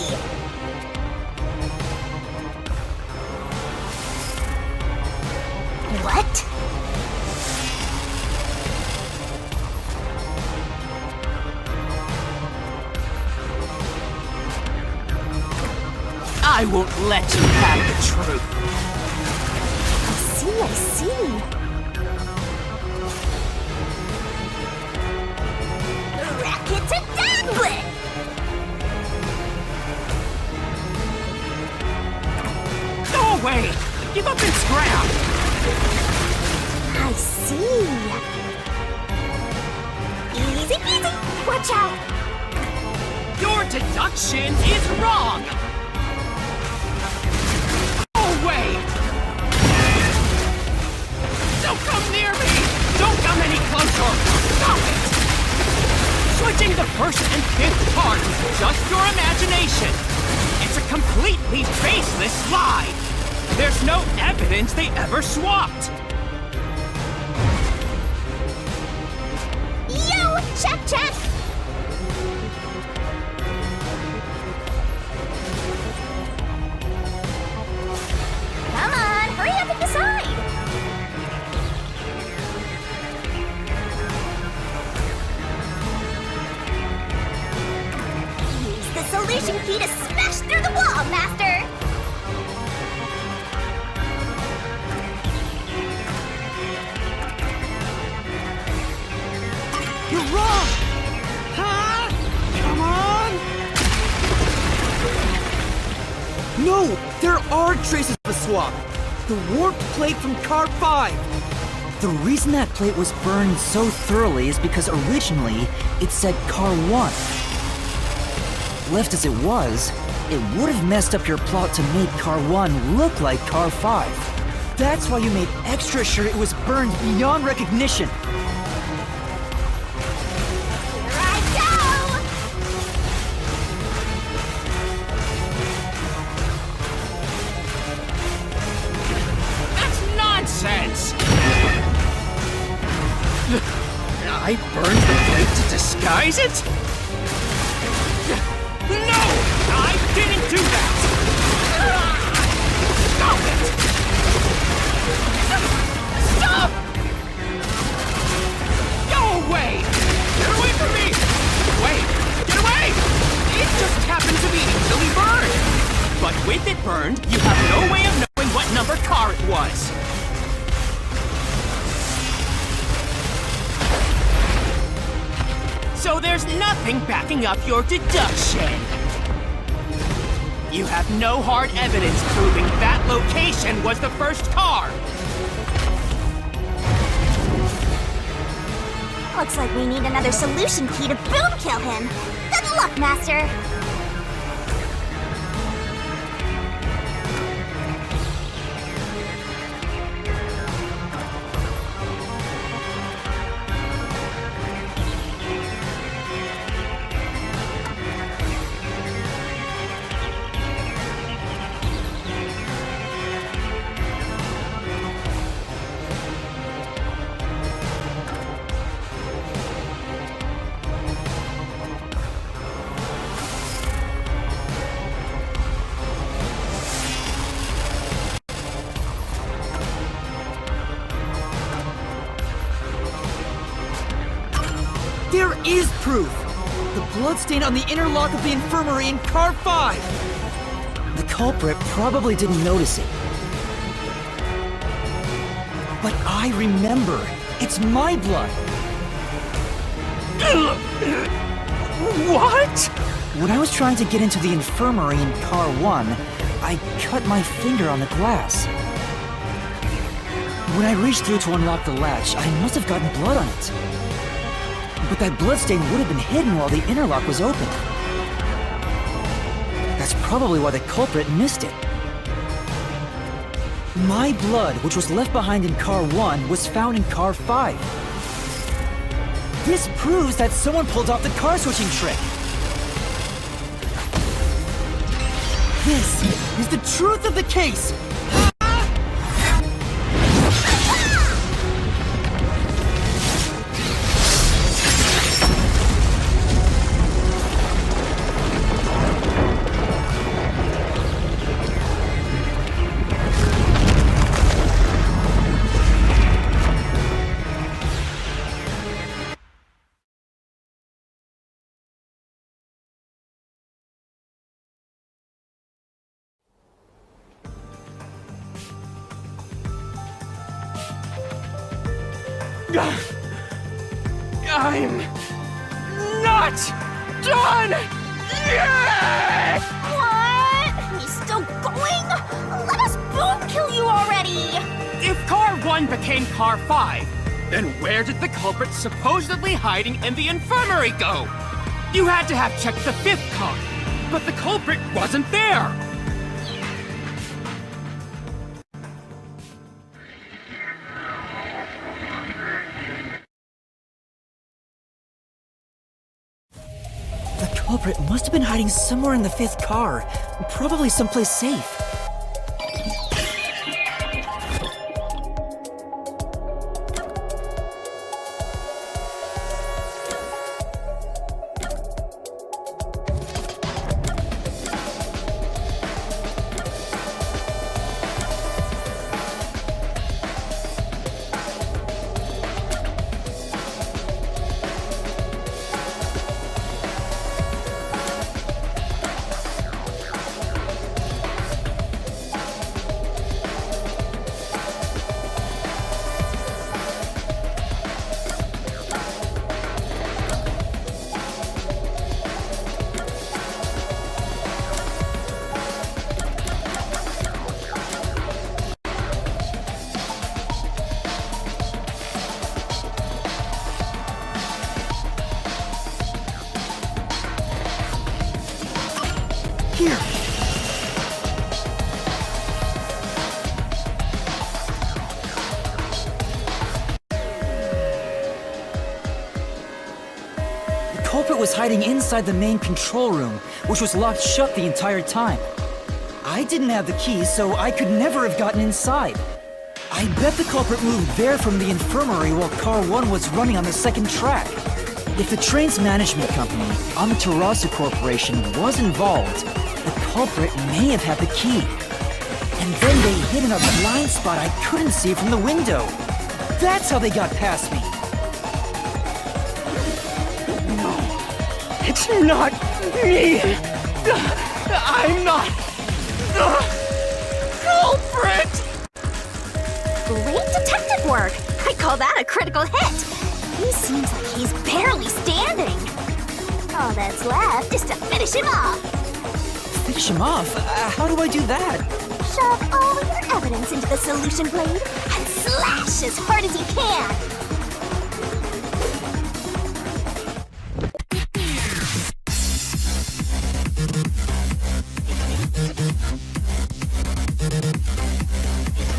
What? I won't let you have the truth. I see. Racket to Dablet! Go away! Give up and scram! I see. Easy peasy! Watch out! Your deduction is wrong! Go away! Don't come near me! Don't come any closer! Stop it! Switching the first and fifth cards is just your imagination. It's a completely baseless lie. There's no evidence they ever swapped. Yo! Check! Come on, hurry up and decide! Use the solution key to smash through the wall, Master! You're wrong! Huh? Come on! No! There are traces of a swap! The warped plate from Car 5! The reason that plate was burned so thoroughly is because originally it said Car 1. Left as it was, it would have messed up your plot to make Car 1 look like Car 5. That's why you made extra sure it was burned beyond recognition. Here I go! That's nonsense! I burned the way to disguise it? No! I didn't do that! Stop it! Stop! Go away! Get away from me! Wait! Get away! It just happened to be easily burned! But with it burned, you have no way of knowing what number car it was. So there's nothing backing up your deduction. You have no hard evidence proving that location was the first car. Looks like we need another solution key to boom kill him. Good luck, Master. There is proof! The bloodstain on the inner lock of the infirmary in car 5! The culprit probably didn't notice it. But I remember. It's my blood. What? When I was trying to get into the infirmary in car 1, I cut my finger on the glass. When I reached through to unlock the latch, I must have gotten blood on it. But that bloodstain would have been hidden while the inner lock was open. That's probably why the culprit missed it. My blood, which was left behind in car 1, was found in car 5. This proves that someone pulled off the car switching trick. This is the truth of the case! I'm not done yet! What? He's still going? Let us boom kill you already! If car 1 became car 5, then where did the culprit supposedly hiding in the infirmary go? You had to have checked the 5th car, but the culprit wasn't there! The culprit must have been hiding somewhere in the 5th car, probably someplace safe. Here! The culprit was hiding inside the main control room, which was locked shut the entire time. I didn't have the key, so I could never have gotten inside. I bet the culprit moved there from the infirmary while car 1 was running on the 2nd track. If the train's management company, Amaterasu Corporation, was involved, the culprit may have had the key. And then they hid in a blind spot I couldn't see from the window. That's how they got past me. No, it's not me. I'm not the culprit. Great detective work! I call that a critical hit! He seems like he's barely standing. All that's left is to finish him off. Finish him off? How do I do that? Shove all your evidence into the solution blade and slash as hard as you can.